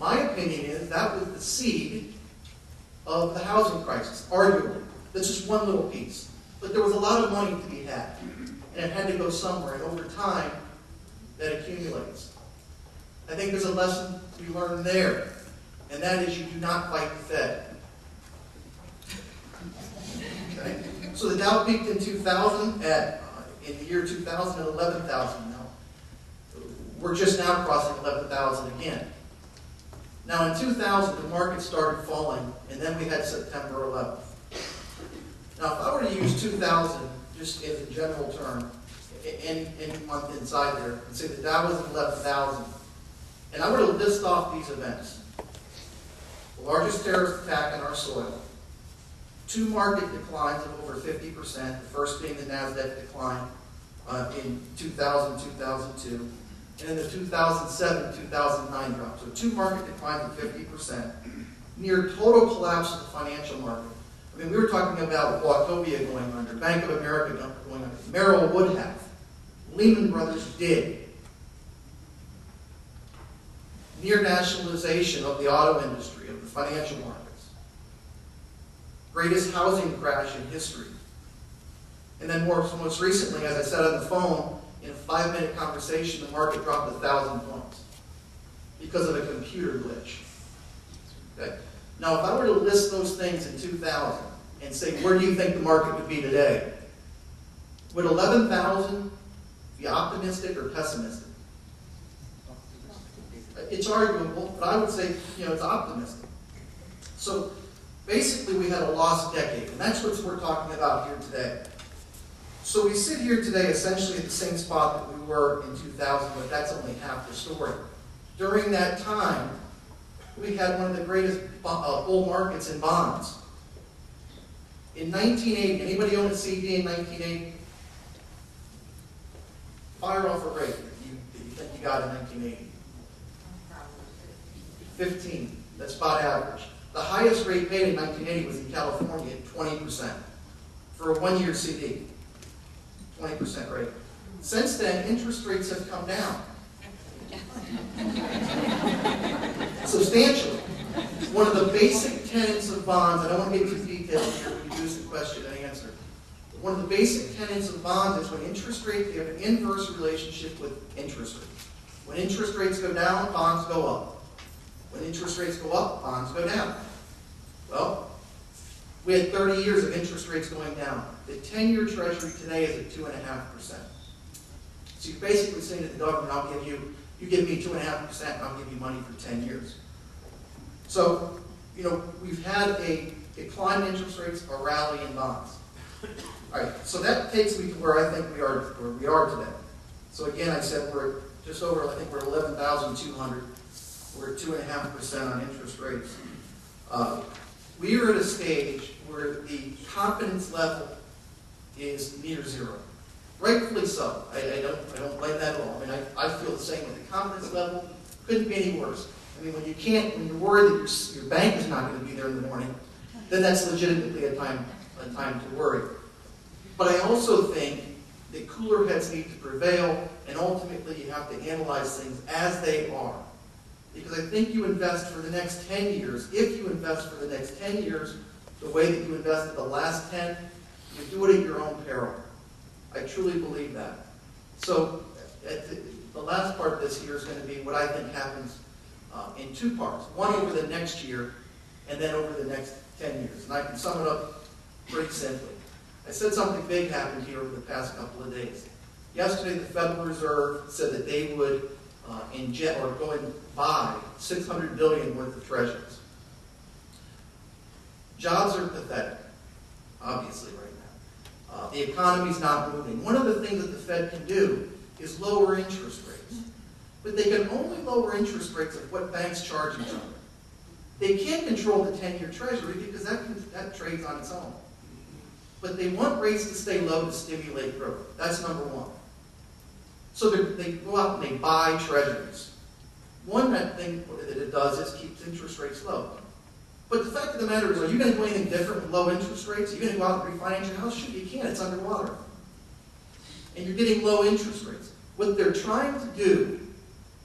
S5: my opinion is that was the seed of the housing crisis, arguably. That's just one little piece. But there was a lot of money to be had, and it had to go somewhere, and over time, that accumulates. I think there's a lesson we learn there, and that is you do not fight the Fed. Okay? So the Dow peaked in 2000 in the year 2000 at 11,000 now. We're just now crossing 11,000 again. Now in 2000, the market started falling, and then we had September 11th. Now if I were to use 2000 just as a general term, any month inside there, and say the Dow was at 11,000, and I were to list off these events: the largest terrorist attack on our soil, 2 market declines of over 50%, the first being the NASDAQ decline in 2000, 2002, and then the 2007, 2009 drop. So 2 market declines of 50%, near total collapse of the financial market. I mean, we were talking about Wachovia going under, Bank of America going under, Merrill would have, Lehman Brothers did. Near nationalization of the auto industry, of the financial markets. Greatest housing crash in history. And then most recently, as I said on the phone, in a 5-minute conversation, the market dropped 1,000 points because of a computer glitch. Okay? Now, if I were to list those things in 2000 and say, where do you think the market would be today? Would 11,000 be optimistic or pessimistic? It's arguable, but I would say, it's optimistic. So, basically, we had a lost decade, and that's what we're talking about here today. So we sit here today essentially at the same spot that we were in 2000, but that's only half the story. During that time, we had one of the greatest bull markets in bonds. In 1980, anybody own a CD in 1980? Fire off a rate that you think you got in 1980. 15. That's about average. The highest rate paid in 1980 was in California at 20% for a 1-year CD. 20% rate. Since then, interest rates have come down. Substantially. One of the basic tenets of bonds, I don't want to get into details here, we use the question and answer. One of the basic tenets of bonds is when interest rates, they have an inverse relationship with interest rates. When interest rates go down, bonds go up. When interest rates go up, bonds go down. Well, we had 30 years of interest rates going down. The 10-year Treasury today is at 2.5%. So you're basically saying to the government, you give me 2.5%, and I'll give you money for 10 years. So, we've had a decline in interest rates, a rally in bonds. All right, so that takes me to where I think we are today. So again, I said we're just over, I think we're 11,200. We're at 2.5% on interest rates. We are at a stage where the confidence level is near zero. Rightfully so. I don't blame that at all. I mean, I feel the same way. The confidence level couldn't be any worse. I mean, when you're worried that your bank is not going to be there in the morning, then that's legitimately a time to worry. But I also think that cooler heads need to prevail, and ultimately you have to analyze things as they are. Because I think you invest for the next 10 years, if you invest for the next 10 years the way that you invested the last 10, you do it at your own peril. I truly believe that. So the last part of this year is going to be what I think happens in two parts. One over the next year, and then over the next 10 years. And I can sum it up pretty simply. I said something big happened here over the past couple of days. Yesterday, the Federal Reserve said that they would inject or go and buy $600 billion worth of treasuries. Jobs are pathetic, obviously, right now. The economy's not moving. One of the things that the Fed can do is lower interest rates. But they can only lower interest rates of what banks charge each other. They can't control the 10-year treasury because that trades on its own. But they want rates to stay low to stimulate growth. That's number one. So they go out and they buy treasuries. One thing that it does is keeps interest rates low. But the fact of the matter is, are you going to do anything different with low interest rates? Are you going to go out and refinance your house? Sure, you can. It's underwater. And you're getting low interest rates. What they're trying to do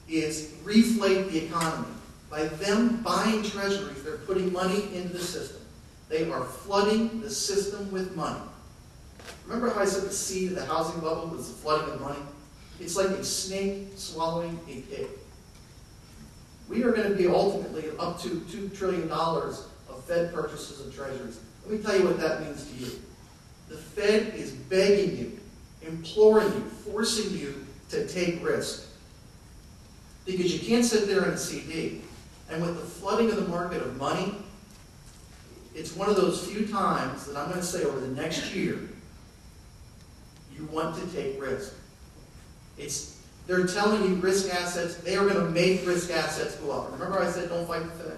S5: is reflate the economy. By them buying treasuries, they're putting money into the system. They are flooding the system with money. Remember how I said the seed of the housing bubble was the flooding of money? It's like a snake swallowing a pig. We are going to be ultimately up to $2 trillion of Fed purchases of treasuries. Let me tell you what that means to you. The Fed is begging you, imploring you, forcing you to take risk. Because you can't sit there in a CD. And with the flooding of the market of money, it's one of those few times that I'm going to say over the next year, you want to take risk. They're telling you risk assets, they are going to make risk assets go up. Remember I said don't fight the Fed?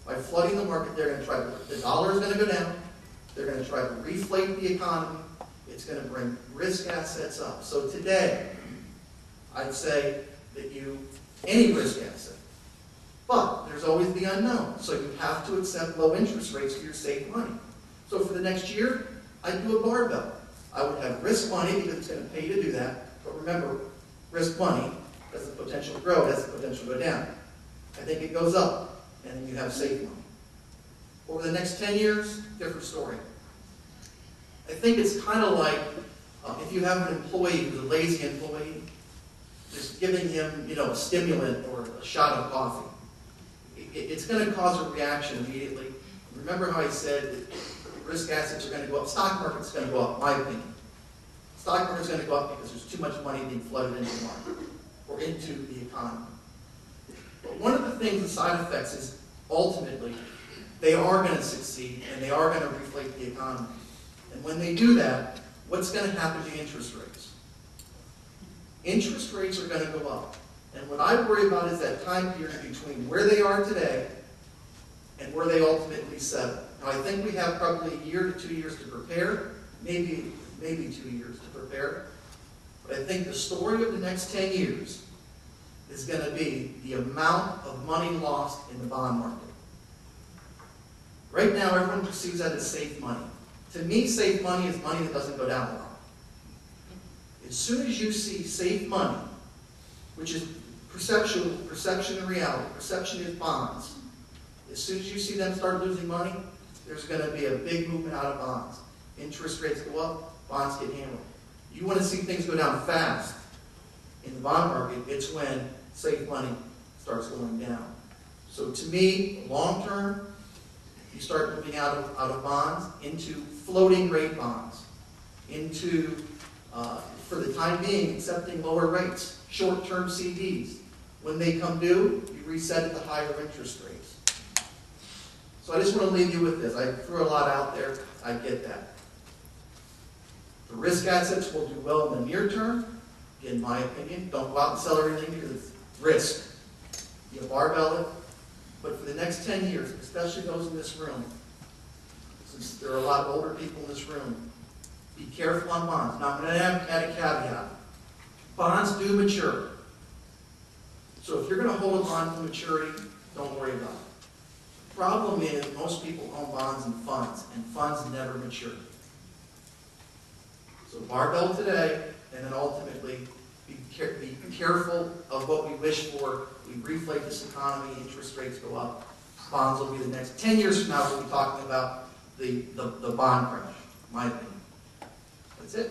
S5: By flooding the market, they're going to try to, the dollar is going to go down, they're going to try to reflate the economy, it's going to bring risk assets up. So today, I'd say that any risk asset, but there's always the unknown. So you have to accept low interest rates for your safe money. So for the next year, I'd do a barbell. I would have risk money because it's going to pay you to do that. But remember, risk money has the potential to grow, it has the potential to go down. I think it goes up, and then you have safe money. Over the next 10 years, different story. I think it's kind of like if you have an employee who's a lazy employee, just giving him, a stimulant or a shot of coffee. It's going to cause a reaction immediately. Remember how I said that risk assets are going to go up. Stock market's going to go up, in my opinion. Stock market's going to go up because there's too much money being flooded into the market or into the economy. But one of the things, the side effects, is ultimately they are going to succeed and they are going to reflate the economy. And when they do that, what's going to happen to interest rates? Interest rates are going to go up. And what I worry about is that time period between where they are today and where they ultimately settle. Now, I think we have probably a year to 2 years to prepare, maybe 2 years to prepare. But I think the story of the next 10 years is going to be the amount of money lost in the bond market. Right now, everyone perceives that as safe money. To me, safe money is money that doesn't go down a lot. As soon as you see safe money, which is perception and reality, perception is bonds. As soon as you see them start losing money, there's going to be a big movement out of bonds. Interest rates go up, bonds get hammered. You want to see things go down fast in the bond market, it's when safe money starts going down. So to me, long term, you start moving out of bonds into floating rate bonds, into, for the time being, accepting lower rates, short-term CDs. When they come due, you reset at the higher interest rates. So I just want to leave you with this. I threw a lot out there. I get that. The risk assets will do well in the near term. In my opinion, don't go out and sell everything because it's risk. You barbell it. But for the next 10 years, especially those in this room, since there are a lot of older people in this room, be careful on bonds. Now, I'm going to add a caveat. Bonds do mature. So if you're going to hold a bond to maturity, don't worry about it. The problem is most people own bonds and funds never mature. So barbell today, and then ultimately be careful of what we wish for. We reflate this economy, interest rates go up, bonds will be the next. 10 years from now, we'll be talking about the bond crash, in my opinion. That's it.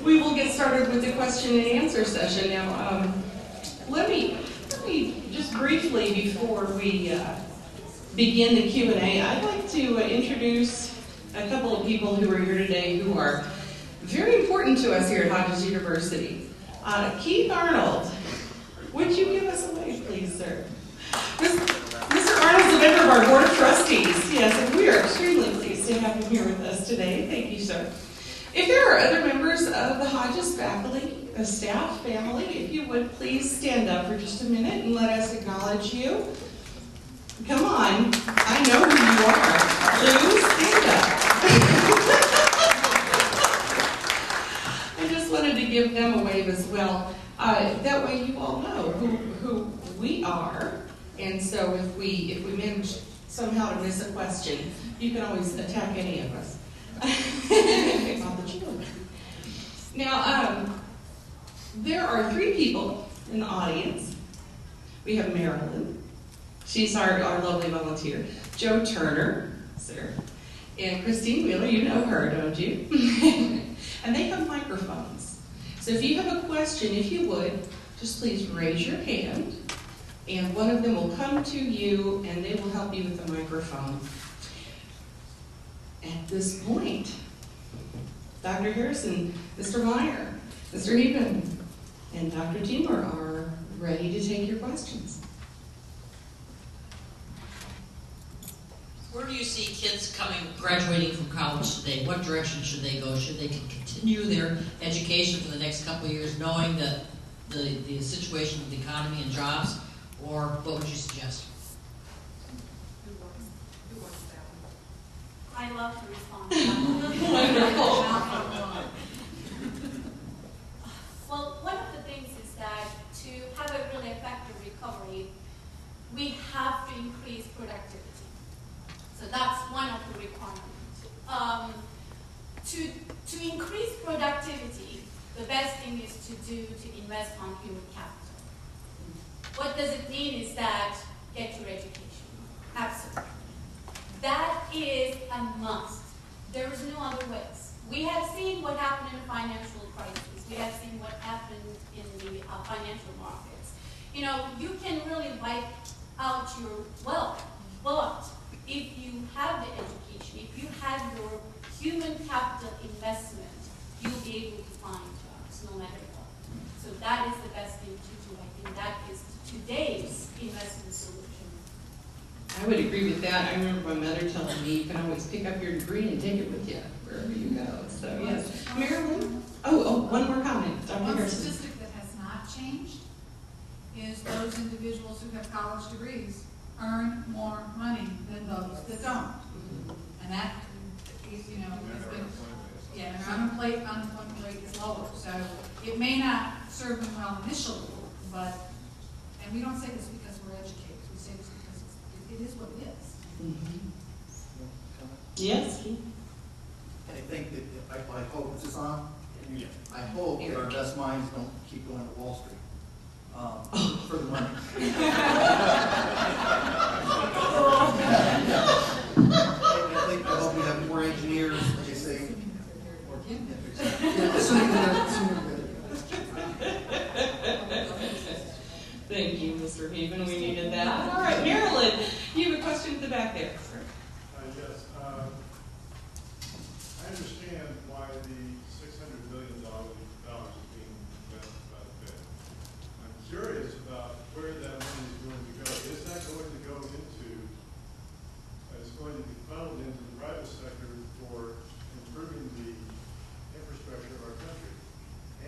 S2: We will get started with the question and answer session now. Let me just briefly, before we begin the Q&A, I'd like to introduce a couple of people who are here today who are very important to us here at Hodges University. Keith Arnold, would you give us a wave, please, sir? Mr. Arnold's a member of our Board of Trustees, yes, and we are extremely pleased to have him here with us today. Thank you, sir. If there are other members of the Hodges faculty, staff, family, if you would please stand up for just a minute and let us acknowledge you. Come on, I know who you are. Lou, stand up. I just wanted to give them a wave as well. That way you all know who we are. And so if we manage somehow to miss a question, you can always attack any of us. Now, there are 3 people in the audience. We have Marilyn. She's our lovely volunteer. Joe Turner, sir. And Christine Wheeler, you know her, don't you? And they have microphones. So if you have a question, if you would, just please raise your hand. And one of them will come to you, and they will help you with the microphone. At this point, Dr. Harrison, Mr. Maier, Mr. Heben, and Dr. Timur are ready to take your questions.
S6: Where do you see kids graduating from college today? What direction should they go? Should they continue their education for the next couple of years, knowing that the situation of the economy and jobs, or what would you suggest?
S7: I love to respond.
S2: Wonderful.
S7: Well, one of the things is that to have a really effective recovery, we have to increase productivity. So that's one of the requirements. To increase productivity, the best thing is to invest on human capital. What does it mean is that get your education. Absolutely. That is a must. There is no other ways. We have seen what happened in the financial crisis. We have seen what happened in the financial markets. You know, you can really wipe out your wealth, but if you have the education, if you have your human capital investment, you'll be able to find jobs no matter what. So that is the best thing to do. I think that is today's investment solution.
S2: I would agree with that. I remember my mother telling me you can always pick up your degree and take it with you wherever you go. So yes. Marilyn? Oh, one more comment. Dr.
S3: One
S2: Harrison.
S3: statistic that has not changed is those individuals who have college degrees earn more money than those that don't. And that is, you know, has been, yeah, their unemployment rate is lower. So it may not serve them well initially, but, and we don't say this because we're educated. We say this because it is what it is.
S2: Mm-hmm. Yes.
S5: I think that, I hope, is this on? Yeah. I hope that our best minds don't keep going to Wall Street for the money. I hope we have more engineers, like I say.
S2: Thank you, Mr. Heben. We needed that. All right, Marilyn, you have a question at the back there.
S8: Yes. I understand why the $600 million is being invested by the Fed. I'm curious about where that money is going to go. Is that going to go into, it's going to be funneled into the private sector for improving the infrastructure of our country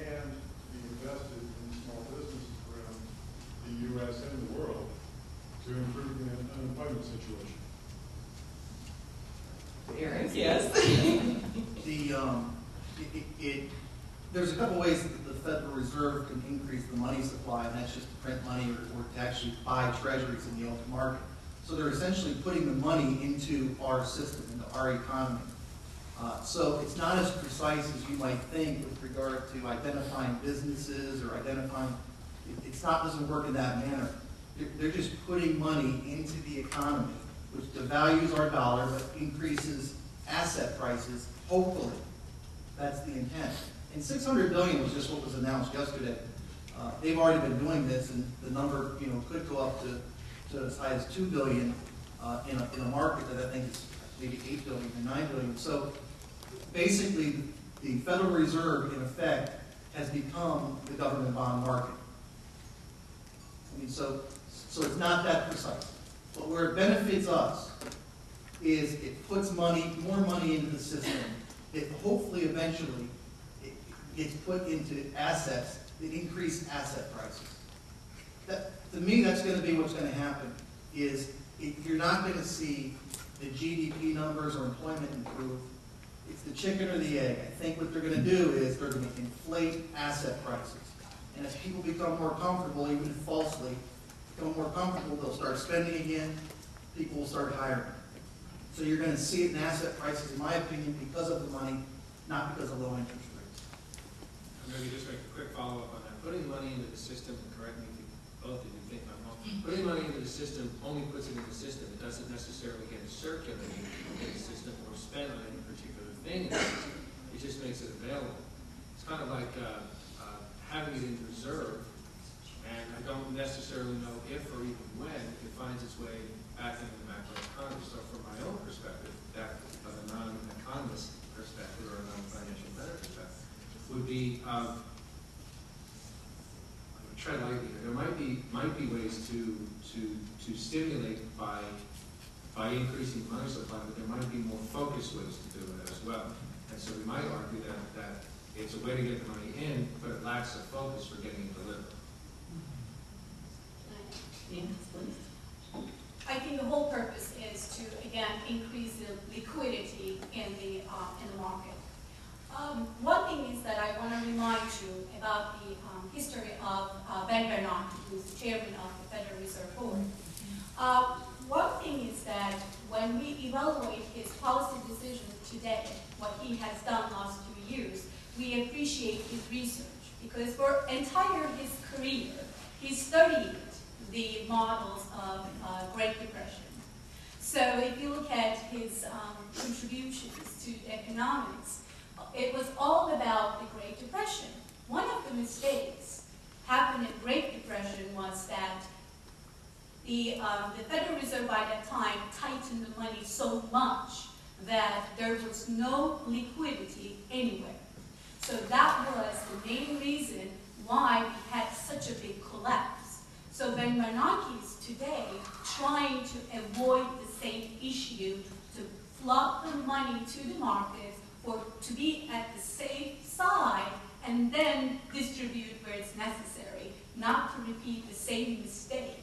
S8: and to be invested in small businesses around the U.S. and the world to improve the unemployment situation?
S2: Erik, yes.
S5: There's a couple ways that the Federal Reserve can increase the money supply, and that's just to print money or to actually buy treasuries in the open market. So they're essentially putting the money into our system, into our economy. So it's not as precise as you might think with regard to identifying businesses or identifying, doesn't work in that manner. They're just putting money into the economy, which devalues our dollar but increases asset prices, hopefully. That's the intent. And $600 billion was just what was announced yesterday. They've already been doing this, and the number, could go up to as high as $2 billion in a market that I think is maybe $8 billion or $9 billion. So basically, the Federal Reserve, in effect, has become the government bond market. I mean, so it's not that precise. But where it benefits us is it puts more money into the system. It hopefully eventually it gets put into assets that increase asset prices. To me, that's going to be what's going to happen. You're not going to see the GDP numbers or employment improve. It's the chicken or the egg. I think what they're going to do is they're going to inflate asset prices. And as people become more comfortable, even if falsely, become more comfortable, they'll start spending again. People will start hiring. So you're going to see it in asset prices, in my opinion, because of the money, not because of low interest rates.
S4: Maybe just make a quick follow-up on that. Putting money into the system, and correct me if both of you think I'm wrong, putting money into the system only puts it in the system. It doesn't necessarily get circulated in the system or spent on any particular thing in the system. It just makes it available. It's kind of like having it in reserve, and I don't necessarily know if or even when it finds its way back into the macroeconomy. So from my own perspective, that of a non-economist perspective or a non-financial planner perspective, would be tread lightly. There might be ways to stimulate by increasing money supply, but there might be more focused ways to do it as well. And so we might argue that it's a way to get the money in, but it lacks a focus for getting it delivered.
S6: Yes, please.
S7: I think the whole purpose is to, again, increase the liquidity in the market. One thing is that I want to remind you about the history of Ben Bernanke, who is the chairman of the Federal Reserve Board. One thing is that when we evaluate his policy decisions today, what he has done last 2 years, we appreciate his research, because for entire his career, he studied the models of Great Depression. So if you look at his contributions to economics, it was all about the Great Depression. One of the mistakes happened in Great Depression was that the Federal Reserve by that time tightened the money so much that there was no liquidity anywhere. So that was the main reason why we had such a big collapse. So Ben Bernanke is today trying to avoid the same issue, to flood the money to the markets, or to be at the safe side and then distribute where it's necessary, not to repeat the same mistake.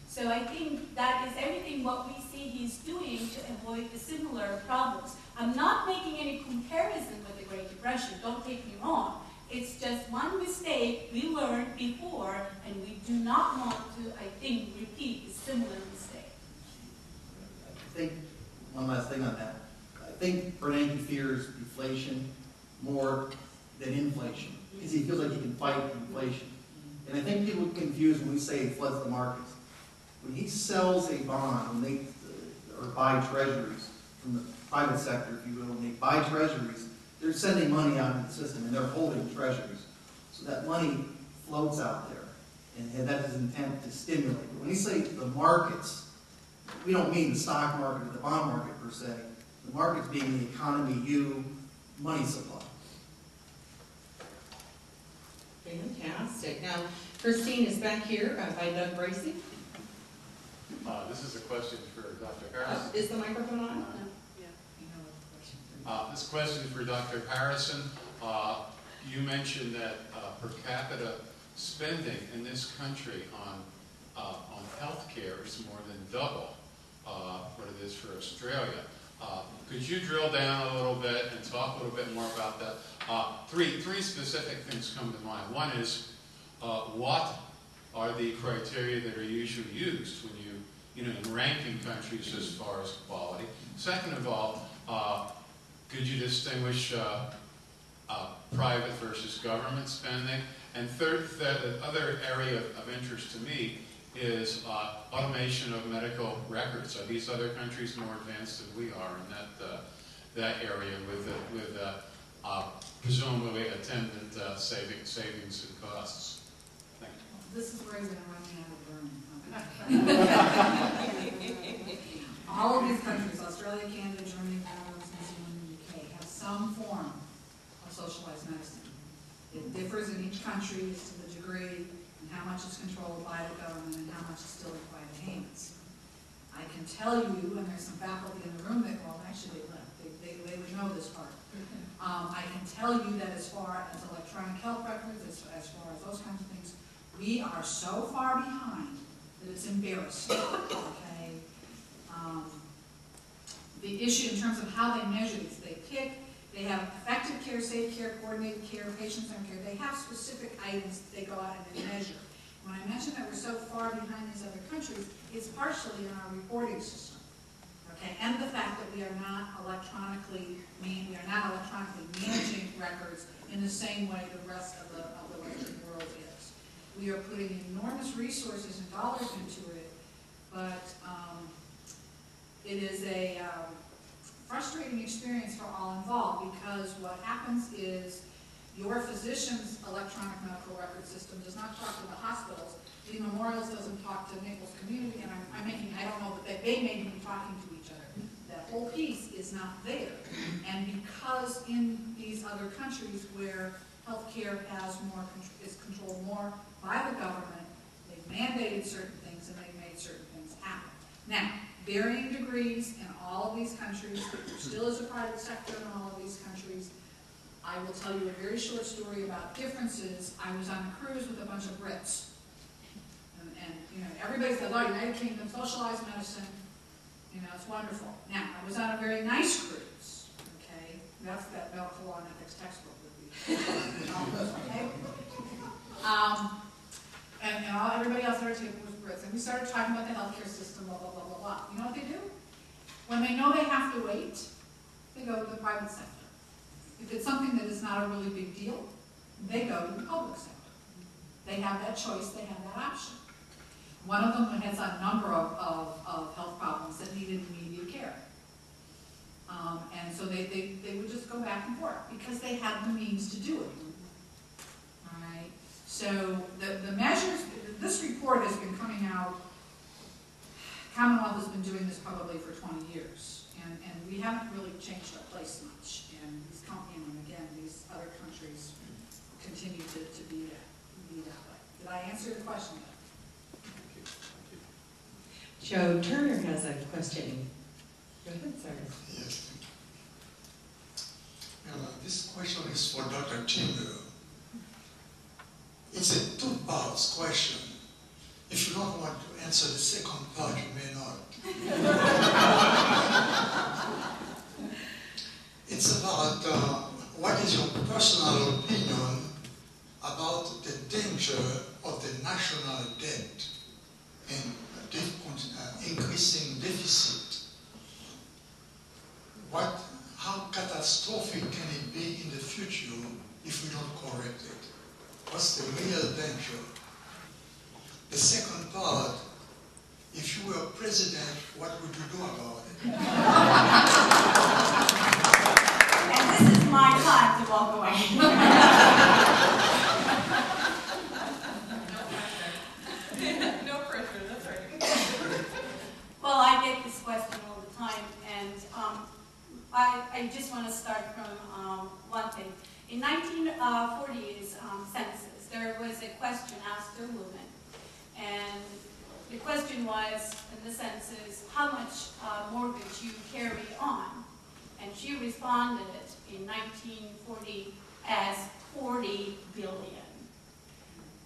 S7: So I think that is everything what we see he's doing to avoid the similar problems. I'm not making any comparison with the Great Depression, don't take me wrong. It's just one mistake we learned before, and we do not want to, I think, repeat a similar mistake.
S5: I think, one last thing on that. I think Bernanke fears deflation more than inflation, because he feels like he can fight inflation. And I think people get confused when we say he floods the markets. When he sells a bond, or buy treasuries from the private sector, if you will, when they buy treasuries, they're sending money out into the system, and they're holding treasuries. So that money floats out there, and that is intent to stimulate. But when you say the markets, we don't mean the stock market or the bond market per se. The markets being the economy, money supply.
S2: Fantastic. Now, Christine is back here by Doug Bracey.
S9: This is a question for Dr. Harrison.
S2: Is the microphone on?
S9: This question is for Dr. Harrison. You mentioned that per capita spending in this country on health care is more than double what it is for Australia. Could you drill down a little bit and talk a little bit more about that? Three specific things come to mind. One is, what are the criteria that are usually used when you in ranking countries as far as quality. Second of all, could you distinguish private versus government spending? And third, the other area of interest to me is automation of medical records. Are these other countries more advanced than we are in that area with presumably attendant savings and costs? Thank you.
S3: This is where you're going to run me out of room. All of these countries, Australia, Canada, Germany, Netherlands, New Zealand, and UK, have some form of socialized medicine. It differs in each country as to the degree and how much is controlled by the government and how much is still in private hands. I can tell you, and there's some faculty in the room that, well, actually they left. They would know this part. I can tell you that as far as electronic health records, as far as those kinds of things, we are so far behind that it's embarrassing. Okay. The issue in terms of how they measure these, they have effective care, safe care, coordinated care, patient-centered care. They have specific items that they go out and they measure. When I mentioned that we're so far behind these other countries, it's partially in our reporting system. Okay, and the fact that we are not electronically managing records in the same way the rest of the Western world is. We are putting enormous resources and dollars into it, but it is a frustrating experience for all involved, because what happens is your physician's electronic medical record system does not talk to the hospitals. The Memorials doesn't talk to Naples Community, and I don't know, but they may be talking to each other. That whole piece is not there. And because in these other countries where healthcare is controlled more by the government, they've mandated certain things and they've made certain things happen. Now, varying degrees in all of these countries, there still is a private sector in all of these countries. I will tell you a very short story about differences. I was on a cruise with a bunch of Brits. And everybody says, oh, United Kingdom, socialized medicine, it's wonderful. Now, I was on a very nice cruise, okay? That's that medical law and ethics textbook would be. Okay? And everybody else at our table was Brits. And we started talking about the healthcare system, blah, blah, blah, blah, blah. You know what they do? When they know they have to wait, they go to the private sector. If it's something that is not a really big deal, they go to the public sector. They have that choice, they have that option. One of them has a number of health problems that needed immediate care. And so they would just go back and forth because they had the means to do it. All right. So the measures, this report has been coming out, Commonwealth has been doing this probably for 20 years. And we haven't really changed our place much. And these other countries continue to be that way. Did I answer the question?
S10: Joe Turner has a question. Go ahead, sir.
S11: Yes. This question is for Dr. Timur. It's a two-part question. If you don't want to answer the second part, you may not. It's about what is your personal opinion about the danger of the national debt and increasing deficit. How catastrophic can it be in the future if we don't correct it? What's the real danger? The second part, if you were president, what would you do about it?
S3: And this is my time to walk away.
S2: No pressure, that's right.
S7: Well, I get this question all the time, and I just want to start from one thing. In 1940's census, there was a question asked to a woman, and the question was, in the census, how much mortgage you carry on? And she responded in 1940 as 40 billion,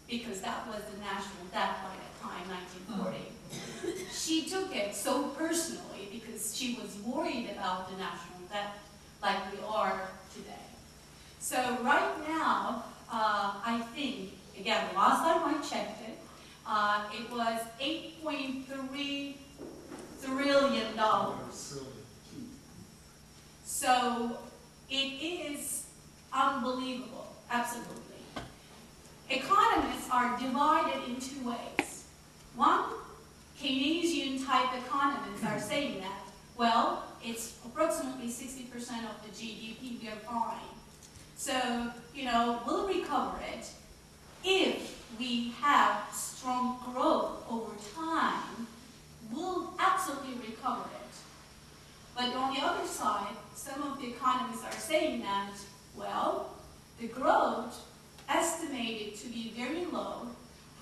S7: because that was the national debt by that time, 1940. She took it so personally because she was worried about the national debt like we are today. So right now, I think, again, last time I checked it, it was $8.3 trillion. So it is unbelievable, absolutely. Economists are divided in two ways. One, Keynesian-type economists are saying that, well, it's approximately 60% of the GDP, we are fine. So, we'll recover it if we have strong growth over time. We'll absolutely recover it. But on the other side, some of the economists are saying that, well, the growth estimated to be very low,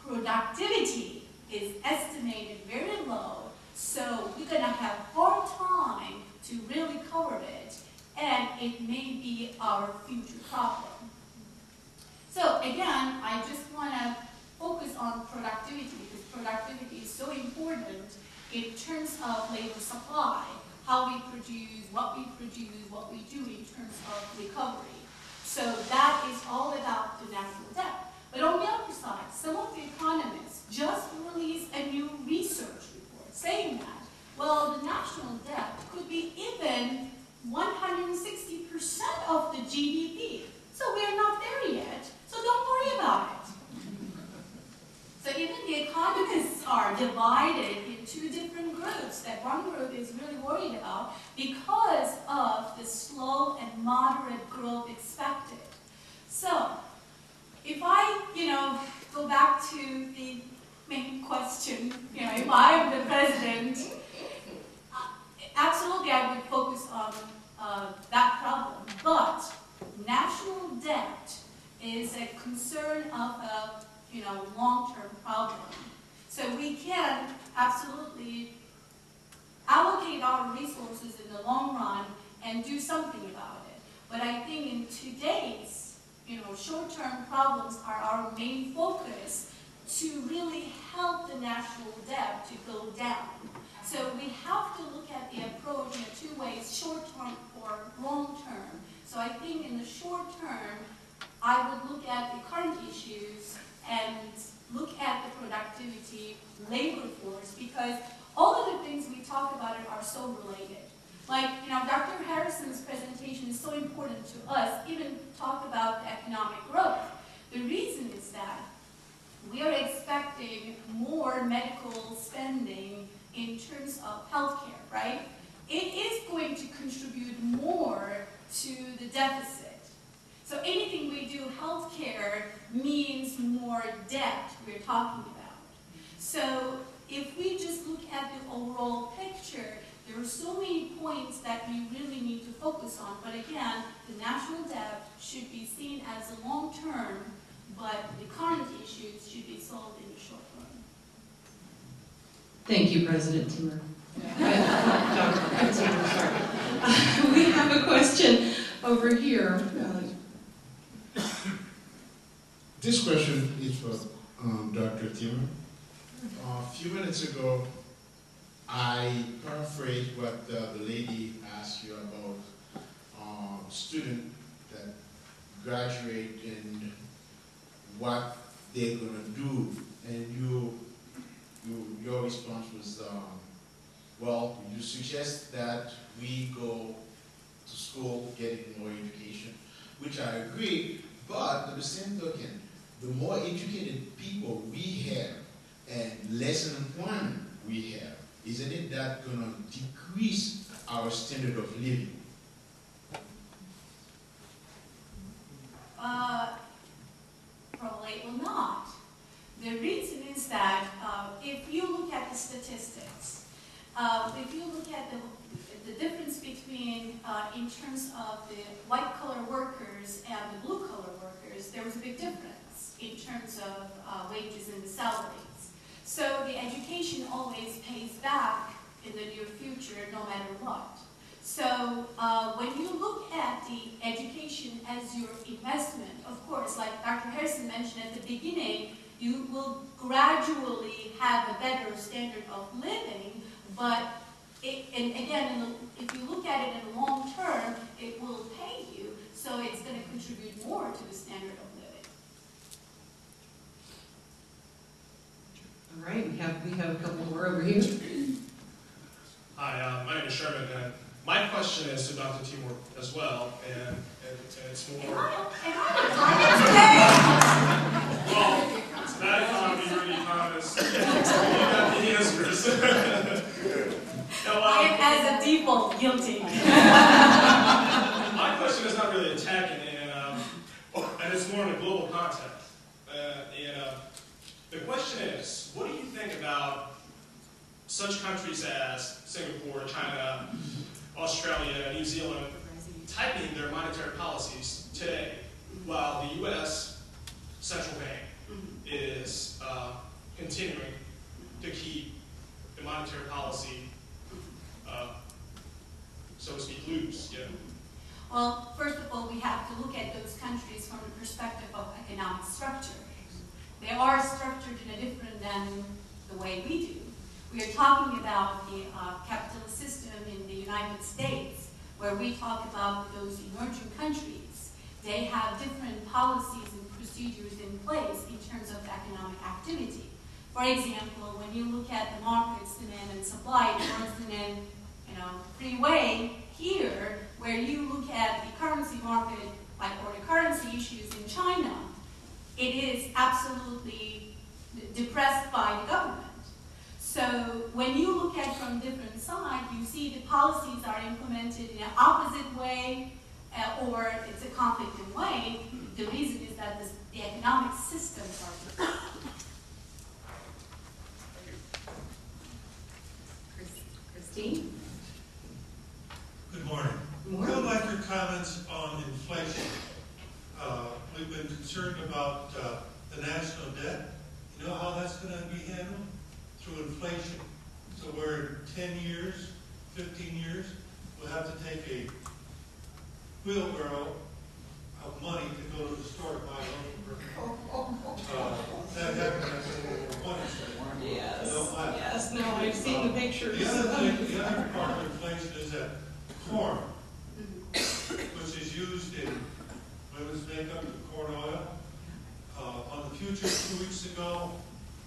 S7: productivity is estimated very low, so we're going to have a hard time to really cover it, and it may be our future problem. So again, I just want to focus on productivity because productivity is so important in terms of labor supply, how we produce, what we do in terms of recovery. So that is all about the national debt. But on the other side, some of the economists just released a new research report saying that, well, the national debt could be even 160% of the GDP. So we're not there yet, so don't worry about it. So even the economists are divided in two different groups, that one group is really worried about because of the slow and moderate growth expected. So if I, go back to the main question, if I am the president, absolutely I would focus on that problem. But national debt is a concern of a long-term problem. So we can absolutely allocate our resources in the long run and do something about it. But I think in today's short-term problems are our main focus to really help the national debt to go down. So we have to look at the approach in two ways, short-term or long-term. So I think in the short term, I would look at the current issues and look at the productivity, labor force, because all of the things we talk about are so related. Like, Dr. Harrison's presentation is so important to us, even talk about the economic growth. The reason is that we are expecting more medical spending in terms of healthcare, right? It is going to contribute more to the deficit. So anything we do healthcare means more debt we're talking about. So if we just look at the overall picture, there are so many points that we really need to focus on. But again, the national debt should be seen as a long term, but the current issues should be solved in the short run.
S10: Thank you, President Timur. Dr. Timur, sorry. We have a question over here.
S12: This question is for Dr. Timur. A few minutes ago, I paraphrased what the lady asked you about students that graduate and what they're going to do. And your response was, well, you suggest that we go to school getting more education, which I agree, but at the same token, the more educated people we have and less unemployment we have, isn't it that going to decrease our standard of living?
S7: Probably it will not. The reason is that if you look at the statistics, if you look at the difference between, in terms of the white-collar workers and the blue-collar workers, there was a big difference in terms of wages and the salaries. So the education always pays back in the near future, no matter what. So when you look at the education as your investment, of course, like Dr. Harrison mentioned at the beginning, you will gradually have a better standard of living, but if you look at it in the long term, it will pay you, so it's going to contribute more to the standard of living.
S10: All right, we have a couple more over here.
S13: Hi, my name is Sherman, and my question is to Dr. Timur as well, and it's more...
S3: Am I today?
S13: Well, it's bad economy, you're an economist. You got the answers. Now,
S7: I am as a default guilty.
S13: my question is not really attacking, and it's more in a global context. The question is, what do you think about such countries as Singapore, China, Australia, New Zealand, tightening their monetary policies today, while the U.S. central bank is continuing to keep the monetary policy, so to speak, loose? Yeah.
S7: Well, first of all, we have to look at those countries from the perspective of economic structure. They are structured in a different than the way we do. We are talking about the capitalist system in the United States, where we talk about those emerging countries. They have different policies and procedures in place in terms of economic activity. For example, when you look at the markets, demand and supply, it works in a free way. Here, where you look at the currency market, or the currency issues in China, it is absolutely depressed by the government. So when you look at it from different sides, you see the policies are implemented in an opposite way, or it's a conflicting way. The reason is that the economic systems are different.
S10: Christine?
S14: Good morning. I would like your comments on inflation. We've been concerned about the national debt. You know how that's going to be handled? Through inflation. So we're 10 years, 15 years, we'll have to take a wheelbarrow of money to go to the store to buy loaf. That happened at one extent.
S2: Yes, no, I've seen the pictures.
S14: The other part of inflation is that corn, which is used in women's makeup and corn oil. On the futures 2 weeks ago,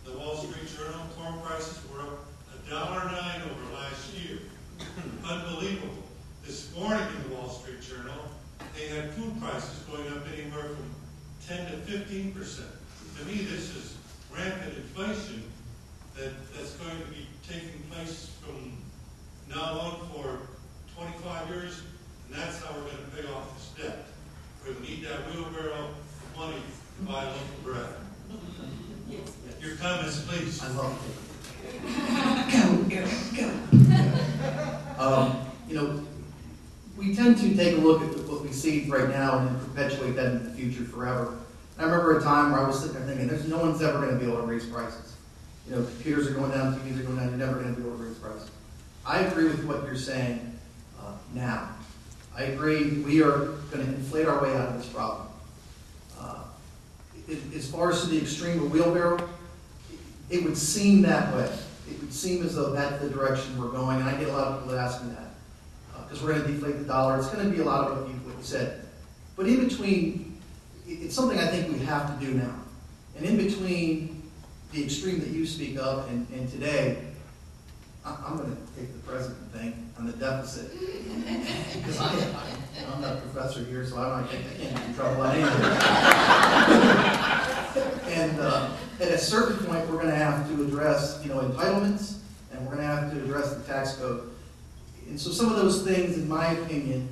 S14: the Wall Street Journal, corn prices were up $1.09 over last year. Unbelievable. This morning in the Wall Street Journal, they had food prices going up anywhere from 10 to 15%. To me, this is rampant inflation that's going to be taking place from now on for 25 years, and that's how we're going to pay off this debt. We're going to need that wheelbarrow of money to buy a loaf of bread. Your comments, please.
S5: I love it.
S10: Go, Erik, go.
S5: We tend to take a look at what we see right now and then perpetuate that in the future forever. I remember a time where I was sitting there thinking, there's no one's ever going to be able to raise prices. Computers are going down, TVs are going down, you're never going to be able to raise prices. I agree with what you're saying now. I agree we are going to inflate our way out of this problem. As far as to the extreme of wheelbarrow, it would seem that way. It would seem as though that's the direction we're going, and I get a lot of people asking that. Because we're going to deflate the dollar. It's going to be a lot of what you said. But in between, it's something I think we have to do now. And in between the extreme that you speak of and today, I'm going to take the president thing on the deficit. Because I'm not a professor here, so I can't get in trouble on anything. And at a certain point, we're going to have to address, entitlements, and we're going to have to address the tax code. And so some of those things, in my opinion,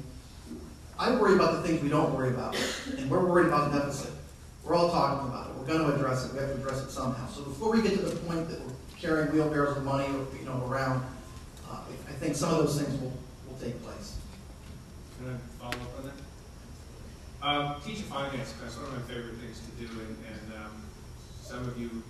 S5: I worry about the things we don't worry about. And we're worried about the deficit. We're all talking about it. We're going to address it. We have to address it somehow. So before we get to the point that we're carrying wheelbarrows of money around, I think some of those things will take place.
S15: Can I follow up on that? Teacher finance class, one of my favorite things to do, and some of you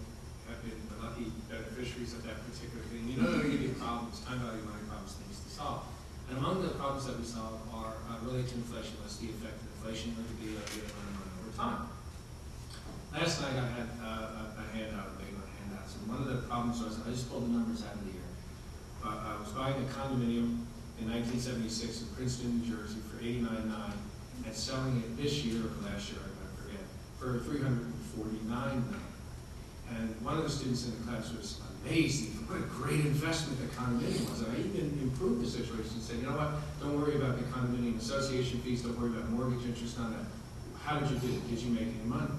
S15: have been the lucky beneficiaries of that particular thing. You know they're going to give you problems, time value money problems, things to solve. And among the problems that we solve are related to inflation. What's the effect of inflation going to be on the amount of money over time? Last night I had a handout, a big handout. And one of the problems was, I just pulled the numbers out of the air. I was buying a condominium in 1976 in Princeton, New Jersey for $89,900 and selling it this year or last year, I forget, for $349,000. And one of the students in the class was amazed at what a great investment the condominium was. And I even improved the situation and said, you know what, don't worry about the condominium association fees, don't worry about mortgage interest on that. How did you do it? Did you make any money?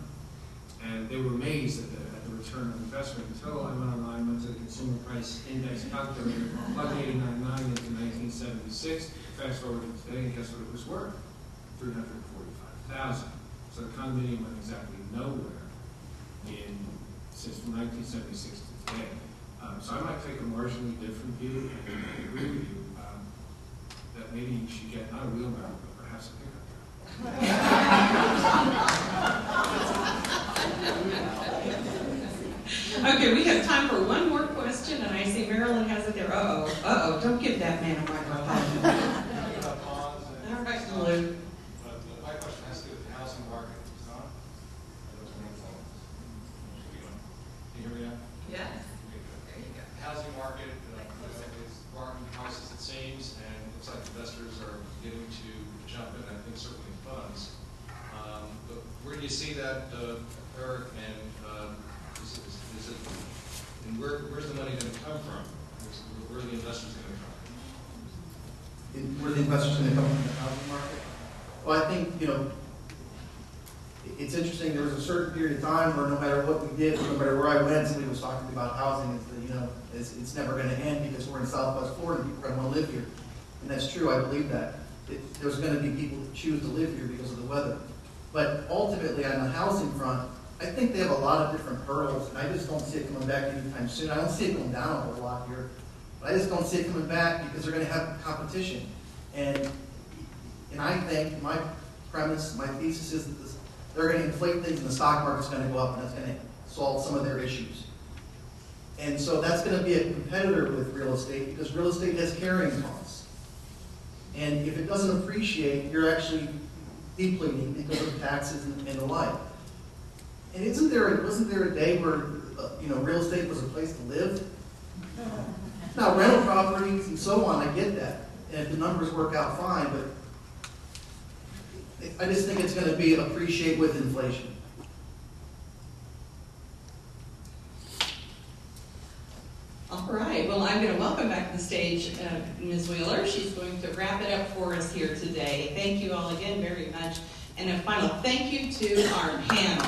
S15: And they were amazed at the return on investment until I went online, went to the Consumer Price Index calculator, plugged 899 into 1976, fast forward to today, and guess what it was worth? $345,000. So the condominium went exactly nowhere since from 1976 to today. So I might take a marginally different view, and I agree with you that maybe you should get not a wheelbarrow, but perhaps a pickup truck.
S2: Okay, we have time for one more question, and I see Marilyn has it there. Uh-oh, don't give that man a microphone. All right, Lou.
S16: My question has to do with the housing market. Can you hear me now?
S2: Yes.
S16: There you go. The housing market is barring houses, it seems, and it looks like investors are beginning to jump in, I think certainly funds. But where do you see that, Erik, and is it, and where's the money going to come from? Where are the investors going to come from?
S5: Where the investors going to come from the housing market? Well, I think, it's interesting. There was a certain period of time where no matter what we did, no matter where I went, somebody was talking about housing. It's never going to end because we're in Southwest Florida and people are going to want to live here. And that's true. I believe that. There's going to be people that choose to live here because of the weather. But ultimately, on the housing front, I think they have a lot of different hurdles, and I just don't see it coming back anytime soon. I don't see it going down a whole lot here, but I just don't see it coming back because they're going to have competition. And I think my premise, my thesis is that they're going to inflate things, and the stock market's going to go up, and that's going to solve some of their issues. And so that's going to be a competitor with real estate because real estate has carrying costs. And if it doesn't appreciate, you're actually depleting because of taxes and the like. And wasn't there a day where real estate was a place to live? Now rental properties and so on, I get that, and the numbers work out fine, but I just think it's going to be appreciate with inflation.
S2: All right, well, I'm going to welcome back to the stage Ms. Wheeler. She's going to wrap it up for us here today. Thank you all again very much. And a final thank you to our panel.
S1: I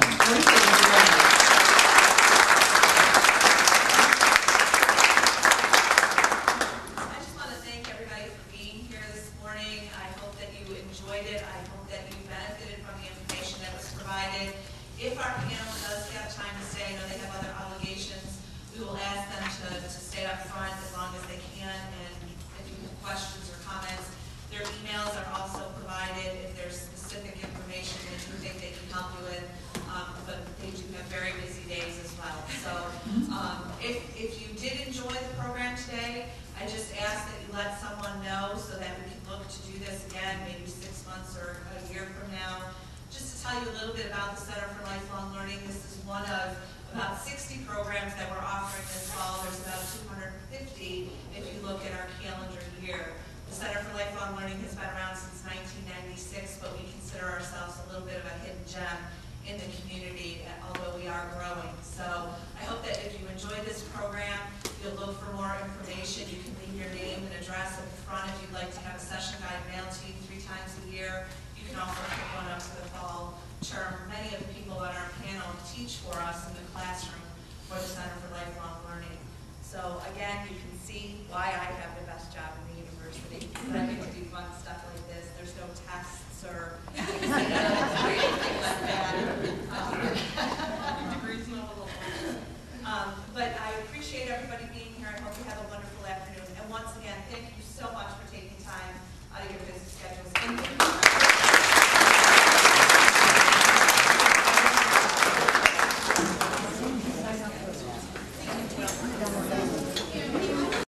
S1: just want to thank everybody for being here this morning. I hope that you enjoyed it. I hope that you benefited from the information that was provided. If our panel does have time to stay, I know they have other obligations, we will ask them to stay up front as long as they can. And if you have questions or comments, their emails are also provided if there's specific information that you think they can help you with. But they do have very busy days as well. So if you did enjoy the program today, I just ask that you let someone know so that we can look to do this again, maybe 6 months or a year from now. Just to tell you a little bit about the Center for Lifelong Learning, this is one of about 60 programs that we're offering this fall. There's about 250 if you look at our calendar year. The Center for Lifelong Learning has been around since 1996, but we consider ourselves a little bit of a hidden gem in the community, although we are growing. So I hope that if you enjoyed this program, you'll look for more information. You can leave your name and address at the front if you'd like to have a session guide mailed to you 3 times a year. You can also pick one up for the fall term. Many of the people on our panel teach for us in the classroom for the Center for Lifelong Learning. So again, you can see why I have the best job in the university. I get to do fun stuff like this. There's no tests or